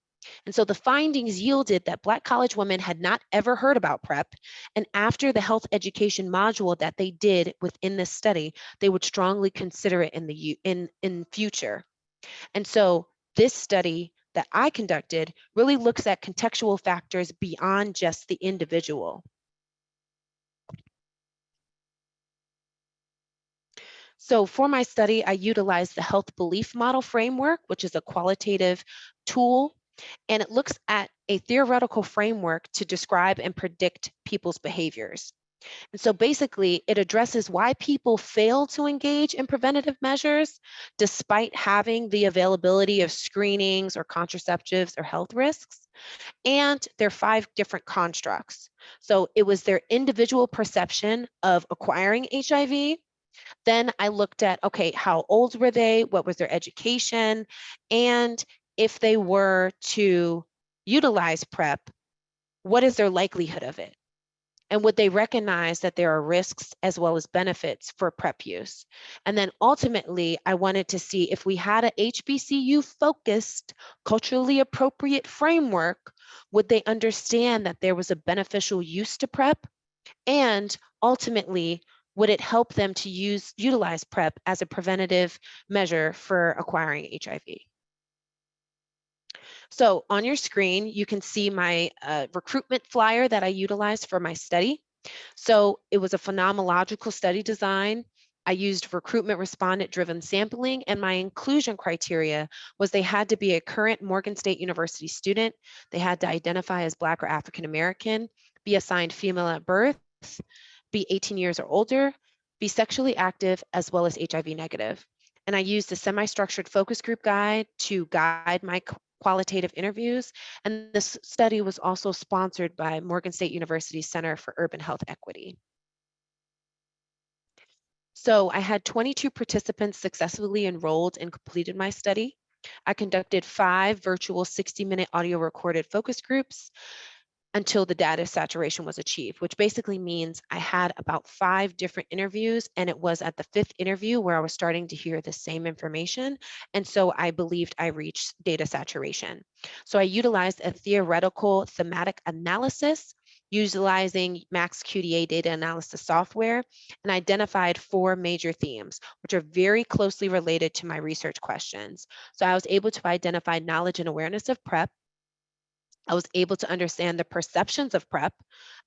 And so the findings yielded that Black college women had not ever heard about PrEP. And after the health education module that they did within this study, they would strongly consider it in future. And so this study that I conducted really looks at contextual factors beyond just the individual. So for my study, I utilized the health belief model framework, which is a qualitative tool, and it looks at a theoretical framework to describe and predict people's behaviors. And so basically, it addresses why people fail to engage in preventative measures despite having the availability of screenings or contraceptives or health risks. And there are 5 different constructs. So it was their individual perception of acquiring HIV. Then I looked at, okay, how old were they? What was their education? And if they were to utilize PrEP, what is their likelihood of it? And would they recognize that there are risks as well as benefits for PrEP use? And then ultimately, I wanted to see if we had a HBCU focused, culturally appropriate framework, would they understand that there was a beneficial use to PrEP? And ultimately, would it help them to utilize PrEP as a preventative measure for acquiring HIV? So on your screen, you can see my recruitment flyer that I utilized for my study. So it was a phenomenological study design. I used recruitment respondent driven sampling, and my inclusion criteria was they had to be a current Morgan State University student. They had to identify as Black or African American, be assigned female at birth, be 18 years or older, be sexually active, as well as HIV negative. And I used a semi-structured focus group guide to guide my qualitative interviews. And this study was also sponsored by Morgan State University Center for Urban Health Equity. So I had 22 participants successfully enrolled and completed my study. I conducted 5 virtual 60-minute audio recorded focus groups until the data saturation was achieved, which basically means I had about 5 different interviews, and it was at the 5th interview where I was starting to hear the same information. And so I believed I reached data saturation. So I utilized a theoretical thematic analysis utilizing Max QDA data analysis software, and identified 4 major themes, which are very closely related to my research questions. So I was able to identify knowledge and awareness of PrEP. I was able to understand the perceptions of PrEP.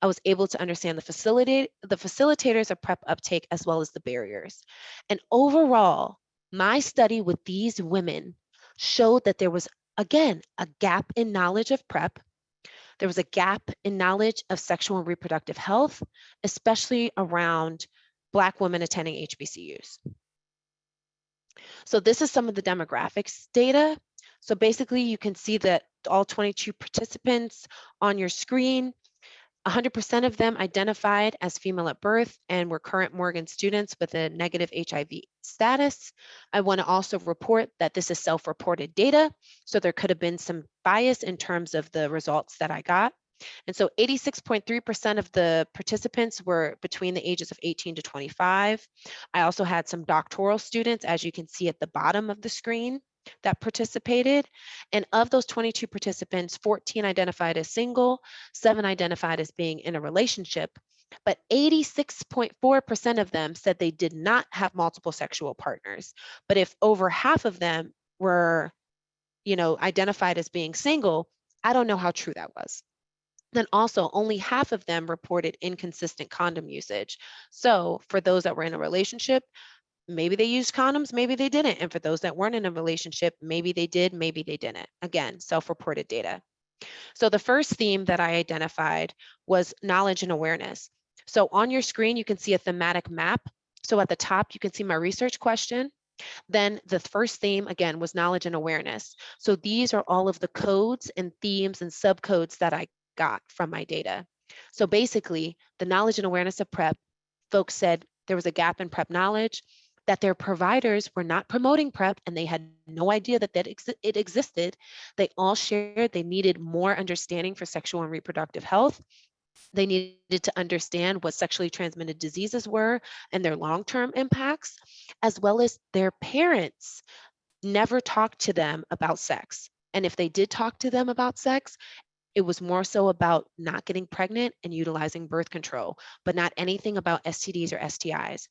I was able to understand the facilitators of PrEP uptake, as well as the barriers. And overall, my study with these women showed that there was, again, a gap in knowledge of PrEP. There was a gap in knowledge of sexual and reproductive health, especially around Black women attending HBCUs. So this is some of the demographics data. So basically, you can see that all 22 participants on your screen, 100% of them identified as female at birth and were current Morgan students with a negative HIV status. I want to also report that this is self-reported data, so there could have been some bias in terms of the results that I got. And so 86.3% of the participants were between the ages of 18 to 25. I also had some doctoral students, as you can see at the bottom of the screen, that participated. And of those 22 participants, 14 identified as single, 7 identified as being in a relationship, but 86.4% of them said they did not have multiple sexual partners. But if over half of them were, identified as being single, I don't know how true that was. Then also only half of them reported inconsistent condom usage. So for those that were in a relationship, maybe they used condoms, maybe they didn't. And for those that weren't in a relationship, maybe they did, maybe they didn't. Again, self-reported data. So the first theme that I identified was knowledge and awareness. So on your screen, you can see a thematic map. So at the top, you can see my research question. Then the first theme, again, was knowledge and awareness. So these are all of the codes and themes and subcodes that I got from my data. So basically, the knowledge and awareness of PrEP, folks said there was a gap in PrEP knowledge, that their providers were not promoting PrEP and they had no idea that it existed. They all shared they needed more understanding for sexual and reproductive health. They needed to understand what sexually transmitted diseases were and their long-term impacts, as well as their parents never talked to them about sex. And if they did talk to them about sex, it was more so about not getting pregnant and utilizing birth control, but not anything about STDs or STIs.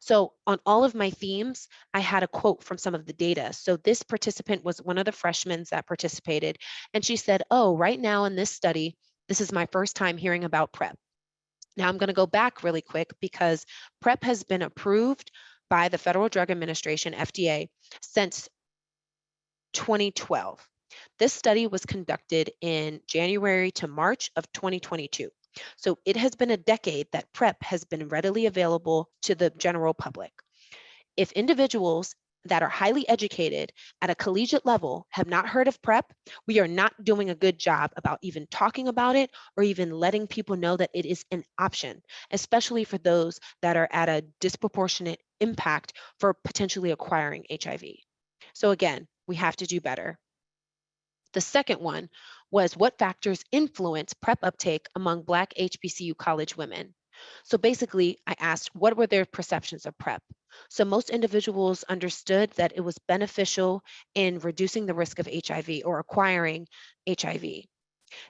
So on all of my themes, I had a quote from some of the data. So this participant was one of the freshmen that participated, and she said, "Oh, right now in this study, this is my first time hearing about PrEP." Now I'm going to go back really quick because PrEP has been approved by the Federal Drug Administration, FDA, since 2012. This study was conducted in January to March of 2022. So it has been a decade that PrEP has been readily available to the general public. If individuals that are highly educated at a collegiate level have not heard of PrEP, we are not doing a good job about even talking about it or even letting people know that it is an option, especially for those that are at a disproportionate impact for potentially acquiring HIV. So again, we have to do better. The second one was what factors influence PrEP uptake among Black HBCU college women? So basically, I asked what were their perceptions of PrEP? So most individuals understood that it was beneficial in reducing the risk of HIV or acquiring HIV.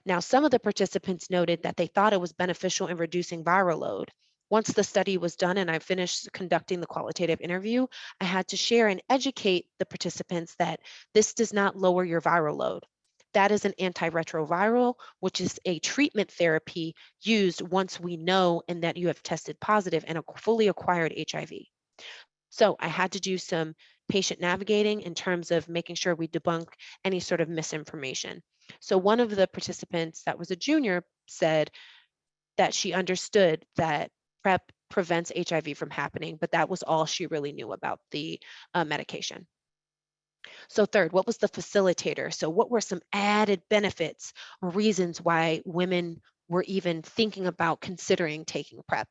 Now, some of the participants noted that they thought it was beneficial in reducing viral load. Once the study was done and I finished conducting the qualitative interview, I had to share and educate the participants that this does not lower your viral load. That is an antiretroviral, which is a treatment therapy used once we know and that you have tested positive and fully acquired HIV. So I had to do some patient navigating in terms of making sure we debunk any sort of misinformation. So one of the participants that was a junior said that she understood that PrEP prevents HIV from happening, but that was all she really knew about the medication. So third, what was the facilitator? So what were some added benefits or reasons why women were even thinking about considering taking PrEP?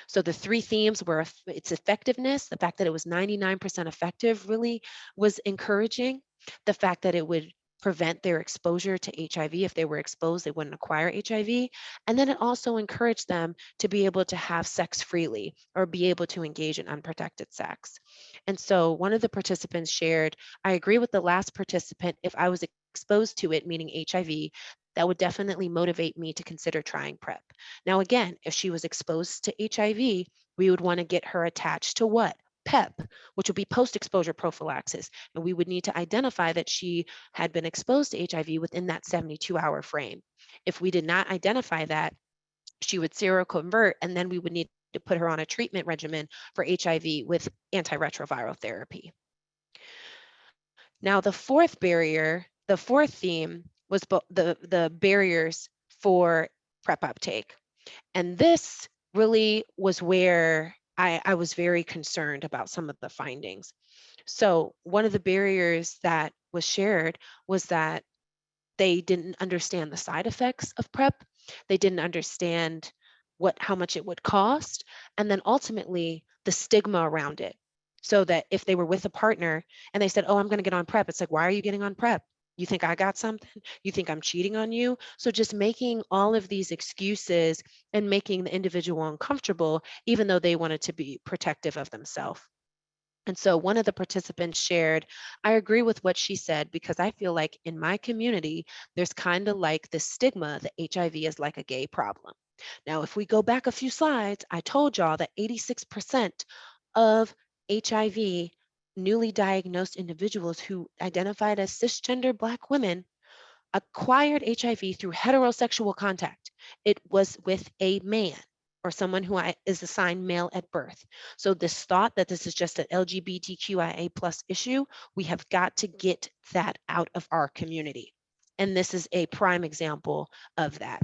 So the three themes were its effectiveness, the fact that it was 99% effective really was encouraging. The fact that it would prevent their exposure to HIV. If they were exposed, they wouldn't acquire HIV. And then it also encouraged them to be able to have sex freely or be able to engage in unprotected sex. And so one of the participants shared, I agree with the last participant, if I was exposed to it, meaning HIV, that would definitely motivate me to consider trying PrEP. Now, again, if she was exposed to HIV, we would want to get her attached to what? PEP, which would be post-exposure prophylaxis. And we would need to identify that she had been exposed to HIV within that 72-hour frame. If we did not identify that, she would seroconvert, and then we would need to put her on a treatment regimen for HIV with antiretroviral therapy. Now, the fourth theme was the barriers for PrEP uptake. And this really was where I was very concerned about some of the findings. So one of the barriers that was shared was that they didn't understand the side effects of PrEP. They didn't understand how much it would cost, and then ultimately the stigma around it. So that if they were with a partner and they said, oh, I'm going to get on PrEP, it's like, why are you getting on PrEP? You think I got something? You think I'm cheating on you? So just making all of these excuses and making the individual uncomfortable, even though they wanted to be protective of themselves. And so one of the participants shared, I agree with what she said, because I feel like in my community, there's kind of like this stigma that HIV is like a gay problem. Now, if we go back a few slides, I told y'all that 86% of HIV newly diagnosed individuals who identified as cisgender Black women acquired HIV through heterosexual contact. It was with a man or someone who is assigned male at birth. So this thought that this is just an LGBTQIA+ issue, we have got to get that out of our community. And this is a prime example of that.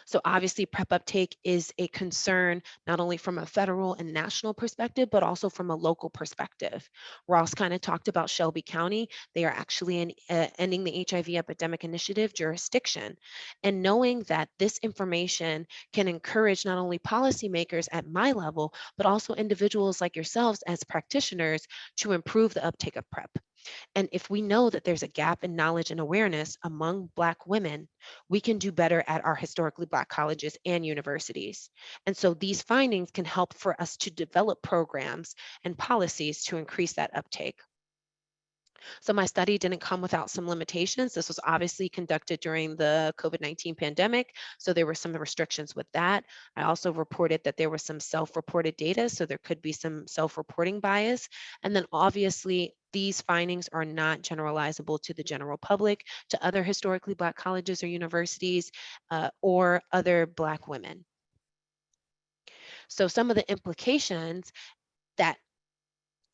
So obviously PrEP uptake is a concern, not only from a federal and national perspective, but also from a local perspective. Ross kind of talked about Shelby County. They are actually in ending the HIV epidemic initiative jurisdiction. And knowing that this information can encourage not only policymakers at my level, but also individuals like yourselves as practitioners to improve the uptake of PrEP. And if we know that there's a gap in knowledge and awareness among Black women, we can do better at our historically Black colleges and universities. And so these findings can help for us to develop programs and policies to increase that uptake. So my study didn't come without some limitations. This was obviously conducted during the COVID-19 pandemic, so there were some restrictions with that. I also reported that there was some self-reported data, so there could be some self-reporting bias. And then obviously, these findings are not generalizable to the general public, to other historically Black colleges or universities, or other Black women. So some of the implications that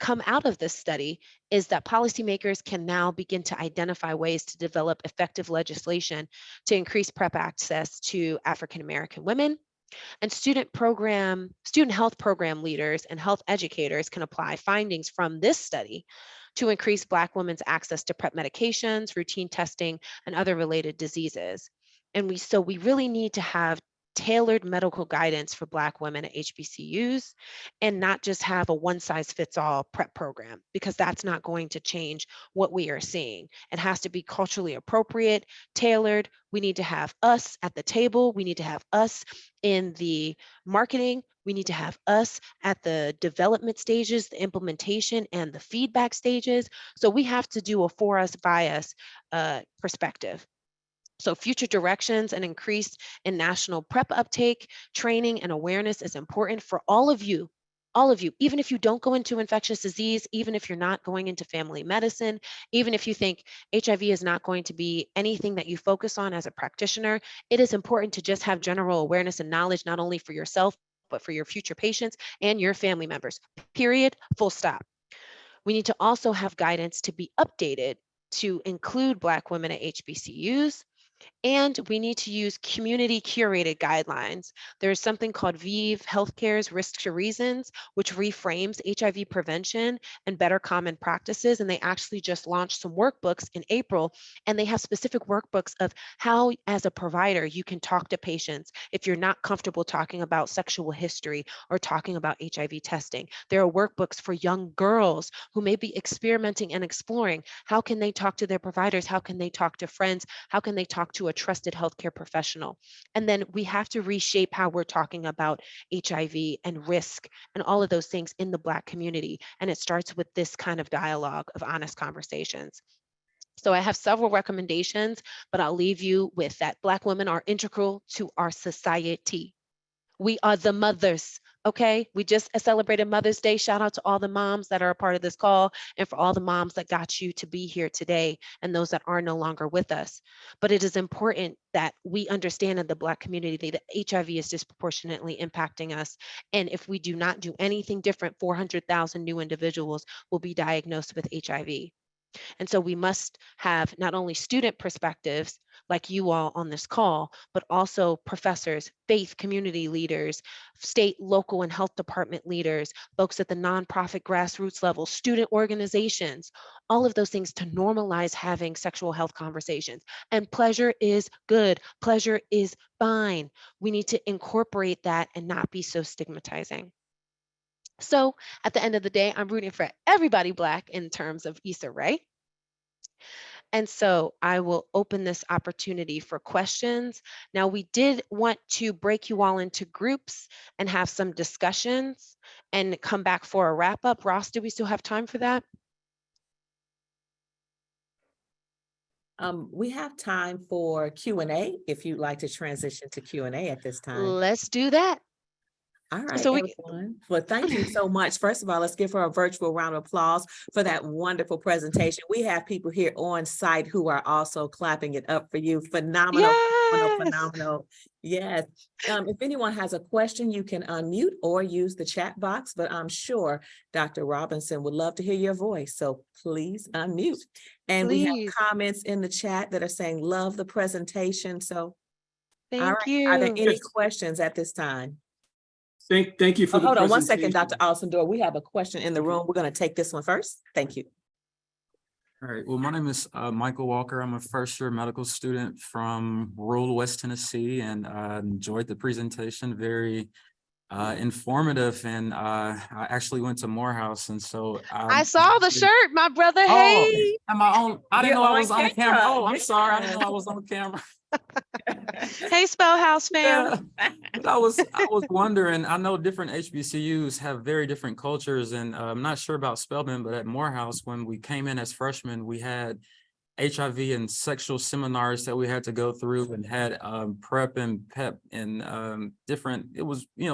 come out of this study is that policymakers can now begin to identify ways to develop effective legislation to increase PrEP access to African American women. And student health program leaders and health educators can apply findings from this study to increase Black women's access to PrEP medications, routine testing, and other related diseases. And we really need to have tailored medical guidance for Black women at HBCUs and not just have a one-size-fits-all PrEP program, because that's not going to change what we are seeing. It has to be culturally appropriate, tailored. We need to have us at the table. We need to have us in the marketing. We need to have us at the development stages, the implementation, and the feedback stages. So we have to do a for us, by us perspective. So future directions and increase in national PrEP uptake, training, and awareness is important for all of you, even if you don't go into infectious disease, even if you're not going into family medicine, even if you think HIV is not going to be anything that you focus on as a practitioner, it is important to just have general awareness and knowledge, not only for yourself, but for your future patients and your family members, period, full stop. We need to also have guidance to be updated to include Black women at HBCUs. And we need to use community curated guidelines. There's something called ViVE Healthcare's Risks to Reasons, which reframes HIV prevention and better common practices. And they actually just launched some workbooks in April, and they have specific workbooks of how, as a provider, you can talk to patients if you're not comfortable talking about sexual history or talking about HIV testing. There are workbooks for young girls who may be experimenting and exploring. How can they talk to their providers? How can they talk to friends? How can they talk to a trusted healthcare professional? And then we have to reshape how we're talking about HIV and risk and all of those things in the Black community. And it starts with this kind of dialogue of honest conversations. So I have several recommendations, but I'll leave you with that. Black women are integral to our society. We are the mothers. Okay, we just celebrated Mother's Day. Shout out to all the moms that are a part of this call, and for all the moms that got you to be here today and those that are no longer with us. But it is important that we understand in the Black community that HIV is disproportionately impacting us. And if we do not do anything different, 400,000 new individuals will be diagnosed with HIV. And so we must have not only student perspectives like you all on this call, but also professors, faith community leaders, state, local, and health department leaders, folks at the nonprofit grassroots level, student organizations, all of those things to normalize having sexual health conversations. And pleasure is good. Pleasure is fine. We need to incorporate that and not be so stigmatizing. So at the end of the day, I'm rooting for everybody Black in terms of ESA, right? And so I will open this opportunity for questions. Now, we did want to break you all into groups and have some discussions and come back for a wrap up. Ross, do we still have time for that? We have time for Q&A if you'd like to transition to Q&A at this time. Let's do that. All right, So everyone. Well, thank you so much. First of all, let's give her a virtual round of applause for that wonderful presentation. We have people here on site who are also clapping it up for you. Phenomenal, Yes. phenomenal. Yes. If anyone has a question, you can unmute or use the chat box, but I'm sure Dr. Robinson would love to hear your voice. So please unmute. And we have comments in the chat that are saying, love the presentation. So, all right. you. Are there any questions at this time? Thank you for the Hold on one presentation. second, Dr. Alcindor. We have a question in the room. We're going to take this one first. Thank you. All right. Well, my name is Michael Walker. I'm a first-year medical student from rural West Tennessee, and I enjoyed the presentation. Very informative, and I actually went to Morehouse, and so I saw the shirt, my brother. Oh, Hey. am I on? I didn't know I was on camera. Oh, I'm Yes. sorry. I didn't know I was on camera. Hey, Spellhouse fam. Yeah. But I was wondering, I know different HBCUs have very different cultures, and I'm not sure about Spelman, but at Morehouse, when we came in as freshmen, we had HIV and sexual seminars that we had to go through, and had PrEP and PEP and different, it was, we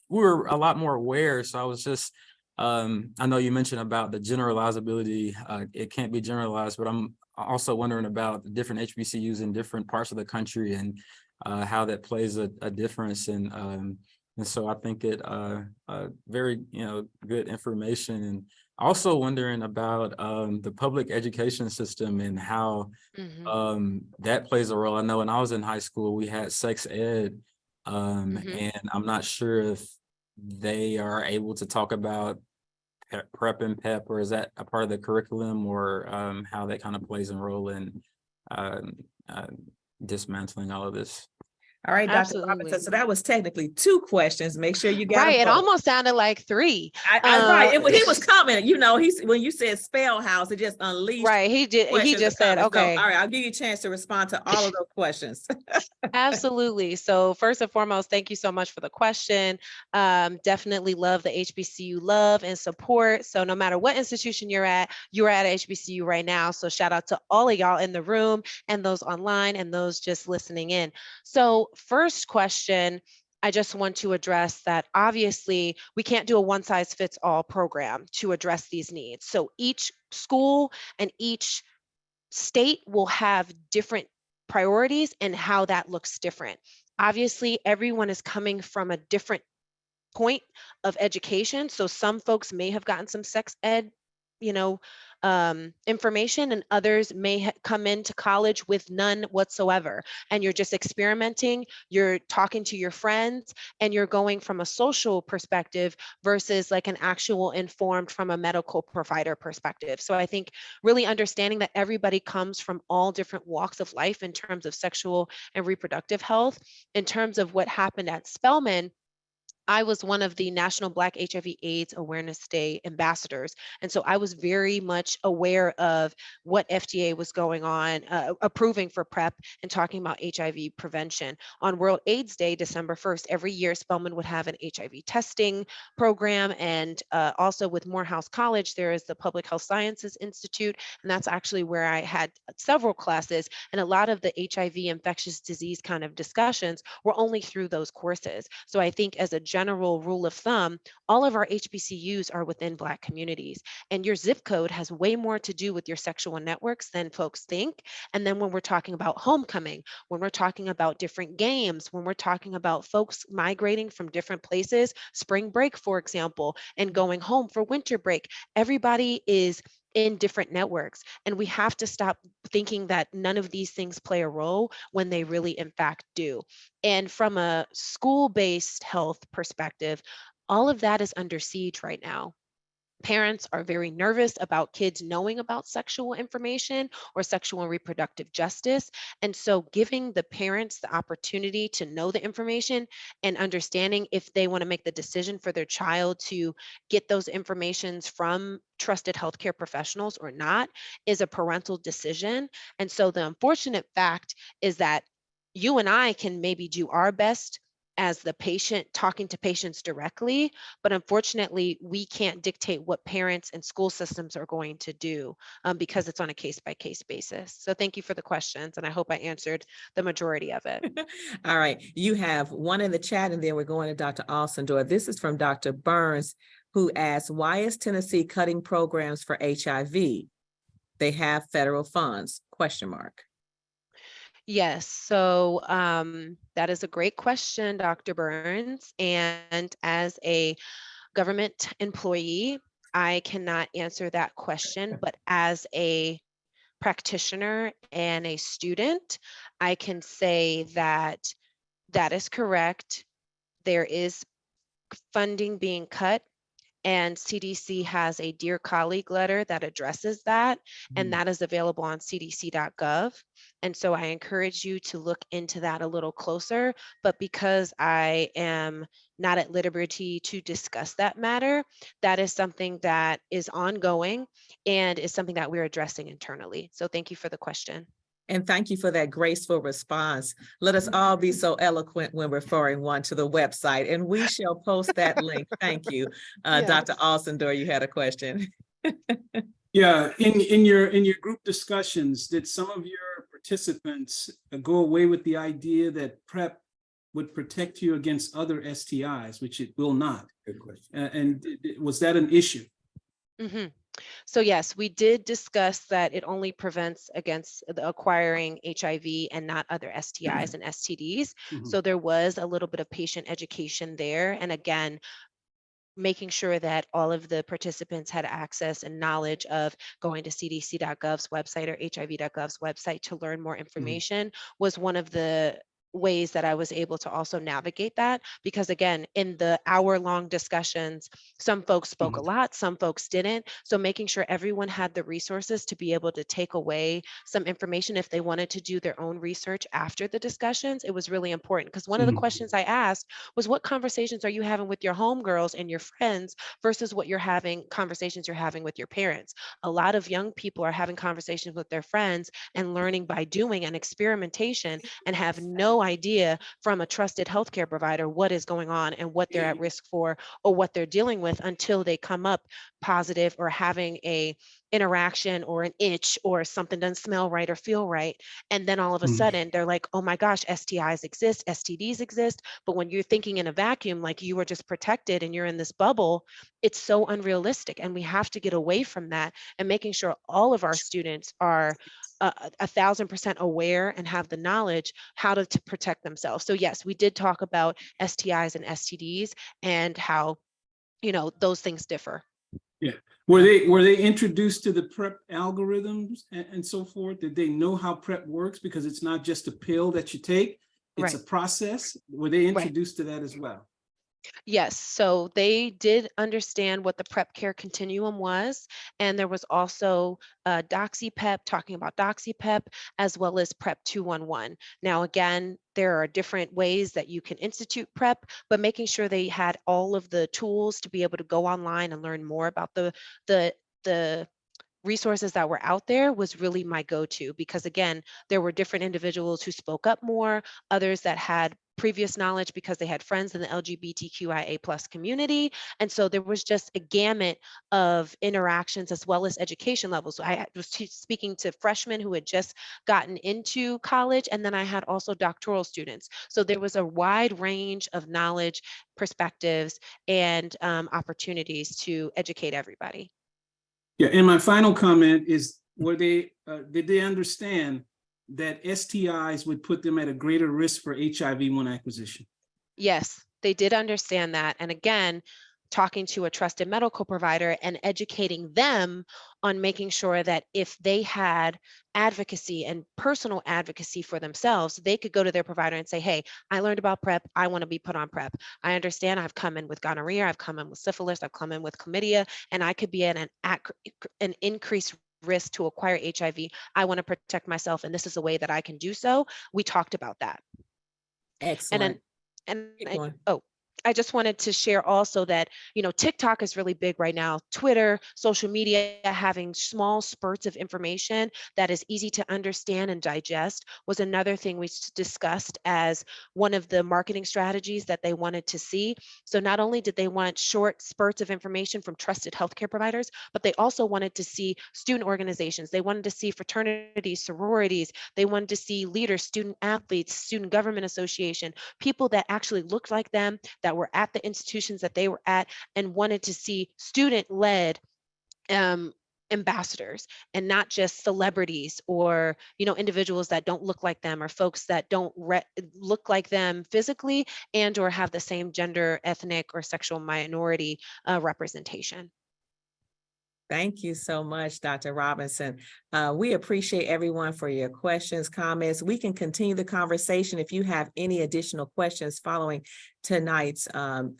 were a lot more aware. So I was just, I know you mentioned about the generalizability, it can't be generalized, but I'm also wondering about the different HBCUs in different parts of the country, and how that plays a difference in And so I think it very, good information. And also wondering about the public education system and how that plays a role. I know when I was in high school, we had sex ed, and I'm not sure if they are able to talk about PrEP and PEP, or is that a part of the curriculum, or how that kind of plays a role in dismantling all of this. All right, Dr. Absolutely. Robinson. So that was technically 2 questions. Make sure you got Right. them It both. almost sounded like 3. Right. He was commenting, when you said spell house, it just unleashed. Right. He questions just or said, comments. So, okay. all right, I'll give you a chance to respond to all of those questions. Absolutely. So first and foremost, thank you so much for the question. Definitely love the HBCU love and support. So no matter what institution you're at HBCU right now. So shout out to all of y'all in the room and those online and those just listening in. So first question, I just want to address that obviously we can't do a one size fits all program to address these needs. So each school and each state will have different priorities and how that looks different. Obviously, everyone is coming from a different point of education. So some folks may have gotten some sex ed, information, and others may come into college with none whatsoever. And you're just experimenting, you're talking to your friends, and you're going from a social perspective versus like an actual informed from a medical provider perspective. So I think really understanding that everybody comes from all different walks of life in terms of sexual and reproductive health. In terms of what happened at Spelman, I was one of the National Black HIV/AIDS Awareness Day ambassadors. And so I was very much aware of what FDA was going on, approving for PrEP and talking about HIV prevention. On World AIDS Day, December 1st, every year, Spelman would have an HIV testing program. And also with Morehouse College, there is the Public Health Sciences Institute. And that's actually where I had several classes. And a lot of the HIV infectious disease kind of discussions were only through those courses. So I think as a general rule of thumb, all of our HBCUs are within Black communities, and your zip code has way more to do with your sexual networks than folks think. And then when we're talking about homecoming, when we're talking about different games, when we're talking about folks migrating from different places, spring break, for example, and going home for winter break, everybody is in different networks. And we have to stop thinking that none of these things play a role when they really, in fact, do. And from a school-based health perspective, all of that is under siege right now. Parents are very nervous about kids knowing about sexual information or sexual and reproductive justice. And so giving the parents the opportunity to know the information and understanding if they want to make the decision for their child to get those informations from trusted healthcare professionals or not is a parental decision. And so the unfortunate fact is that you and I can maybe do our best as the patient, talking to patients directly, but unfortunately, we can't dictate what parents and school systems are going to do because it's on a case-by-case basis. So thank you for the questions, and I hope I answered the majority of it. All right, you have one in the chat, and then we're going to Dr. Alcindor. This is from Dr. Burns, who asks, why is Tennessee cutting programs for HIV? They have federal funds, ? Yes, so that is a great question, Dr. Burns. And as a government employee, I cannot answer that question, but as a practitioner and a student, I can say that that is correct. There is funding being cut, and CDC has a Dear Colleague letter that addresses that, and that is available on cdc.gov. And so I encourage you to look into that a little closer, but because I am not at liberty to discuss that matter, that is something that is ongoing and is something that we're addressing internally. So thank you for the question. And thank you for that graceful response. Let us all be so eloquent when referring one to the website, and we shall post that link. Thank you. Dr. Alcindor, you had a question. Yeah, in your group discussions, did some of your participants go away with the idea that PrEP would protect you against other STIs, which it will not? Good question. And was that an issue? So yes, we did discuss that it only prevents against acquiring HIV and not other STIs and STDs. Mhm. So there was a little bit of patient education there. And again, making sure that all of the participants had access and knowledge of going to cdc.gov's website or hiv.gov's website to learn more information was one of the ways that I was able to also navigate that, because again, in the hour-long discussions, some folks spoke a lot, some folks didn't. So making sure everyone had the resources to be able to take away some information if they wanted to do their own research after the discussions, it was really important. Because one of the questions I asked was, what conversations are you having with your homegirls and your friends versus what conversations you're having with your parents? A lot of young people are having conversations with their friends and learning by doing and experimentation, and have no idea from a trusted healthcare provider what is going on and what they're at risk for or what they're dealing with until they come up positive or having a interaction or an itch or something doesn't smell right or feel right. And then all of a sudden they're like, oh my gosh, STIs exist, STDs exist. But when you're thinking in a vacuum, like you were just protected and you're in this bubble, it's so unrealistic. And we have to get away from that and making sure all of our students are 1,000% aware and have the knowledge how to protect themselves. So yes, we did talk about STIs and STDs and how, those things differ. Yeah. Were they introduced to the PrEP algorithms and so forth? Did they know how PrEP works? Because it's not just a pill that you take, it's a process. Were they introduced to that as well? Yes, so they did understand what the PrEP care continuum was, and there was also DoxyPep, talking about DoxyPep, as well as PrEP 211. Now, again, there are different ways that you can institute PrEP, but making sure they had all of the tools to be able to go online and learn more about the resources that were out there was really my go-to, because again, there were different individuals who spoke up more, others that had previous knowledge because they had friends in the LGBTQIA+ community. And so there was just a gamut of interactions as well as education levels. So I was speaking to freshmen who had just gotten into college, and then I had also doctoral students. So there was a wide range of knowledge, perspectives, and opportunities to educate everybody. Yeah, and my final comment is, did they understand that STIs would put them at a greater risk for HIV-1 acquisition? Yes, they did understand that. And again, talking to a trusted medical provider and educating them on making sure that if they had advocacy and personal advocacy for themselves, they could go to their provider and say, hey, I learned about PrEP. I want to be put on PrEP. I understand I've come in with gonorrhea, I've come in with syphilis, I've come in with chlamydia, and I could be at an increased risk to acquire HIV. I want to protect myself, and this is a way that I can do so. We talked about that. Excellent. I just wanted to share also that, TikTok is really big right now. Twitter, social media, having small spurts of information that is easy to understand and digest was another thing we discussed as one of the marketing strategies that they wanted to see. So not only did they want short spurts of information from trusted healthcare providers, but they also wanted to see student organizations. They wanted to see fraternities, sororities. They wanted to see leaders, student athletes, student government association, people that actually looked like them, that were at the institutions that they were at, and wanted to see student-led ambassadors and not just celebrities or individuals that don't look like them, or folks that don't look like them physically and or have the same gender, ethnic, or sexual minority representation. Thank you so much, Dr. Robinson. We appreciate everyone for your questions, comments. We can continue the conversation. If you have any additional questions following tonight's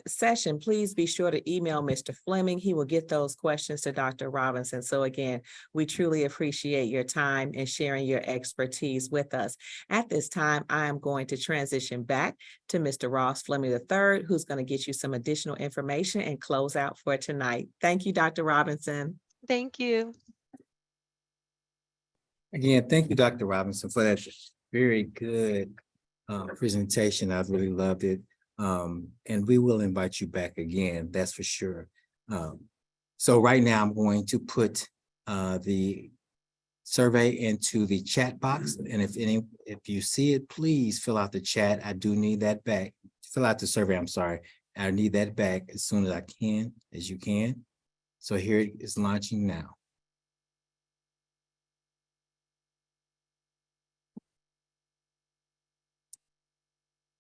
session, please be sure to email Mr. Fleming. He will get those questions to Dr. Robinson. So again, we truly appreciate your time and sharing your expertise with us. At this time, I am going to transition back to Mr. Ross Fleming III, who's going to get you some additional information and close out for tonight. Thank you, Dr. Robinson. Thank you. Again, thank you, Dr. Robinson, for that very good presentation. I really loved it. And we will invite you back again, that's for sure. So right now I'm going to put the survey into the chat box. And if you see it, please fill out the chat. I do need that back. Fill out the survey, I'm sorry. I need that back as soon as I can, as you can. So here it is launching now.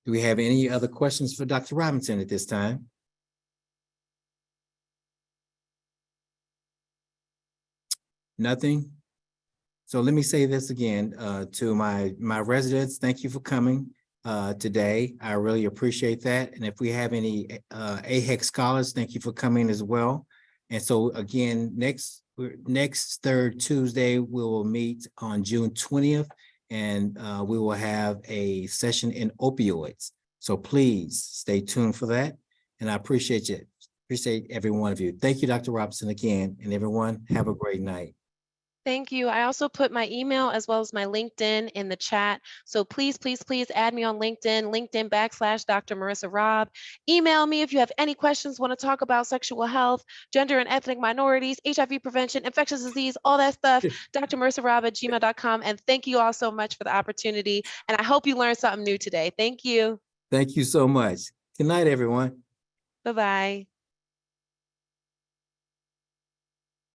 Do we have any other questions for Dr. Robinson at this time? Nothing? So let me say this again to my residents, thank you for coming today. I really appreciate that. And if we have any AHEC scholars, thank you for coming as well. And so again, next third Tuesday, we will meet on June 20th, and we will have a session in opioids. So please stay tuned for that. And I appreciate you. Appreciate every one of you. Thank you, Dr. Robinson, again, and everyone have a great night. Thank you. I also put my email as well as my LinkedIn in the chat. So please, please, please add me on LinkedIn / Dr. Marissa Robb. Email me if you have any questions, want to talk about sexual health, gender and ethnic minorities, HIV prevention, infectious disease, all that stuff, drmarissarobb@gmail.com. And thank you all so much for the opportunity. And I hope you learned something new today. Thank you. Thank you so much. Good night, everyone. Bye-bye.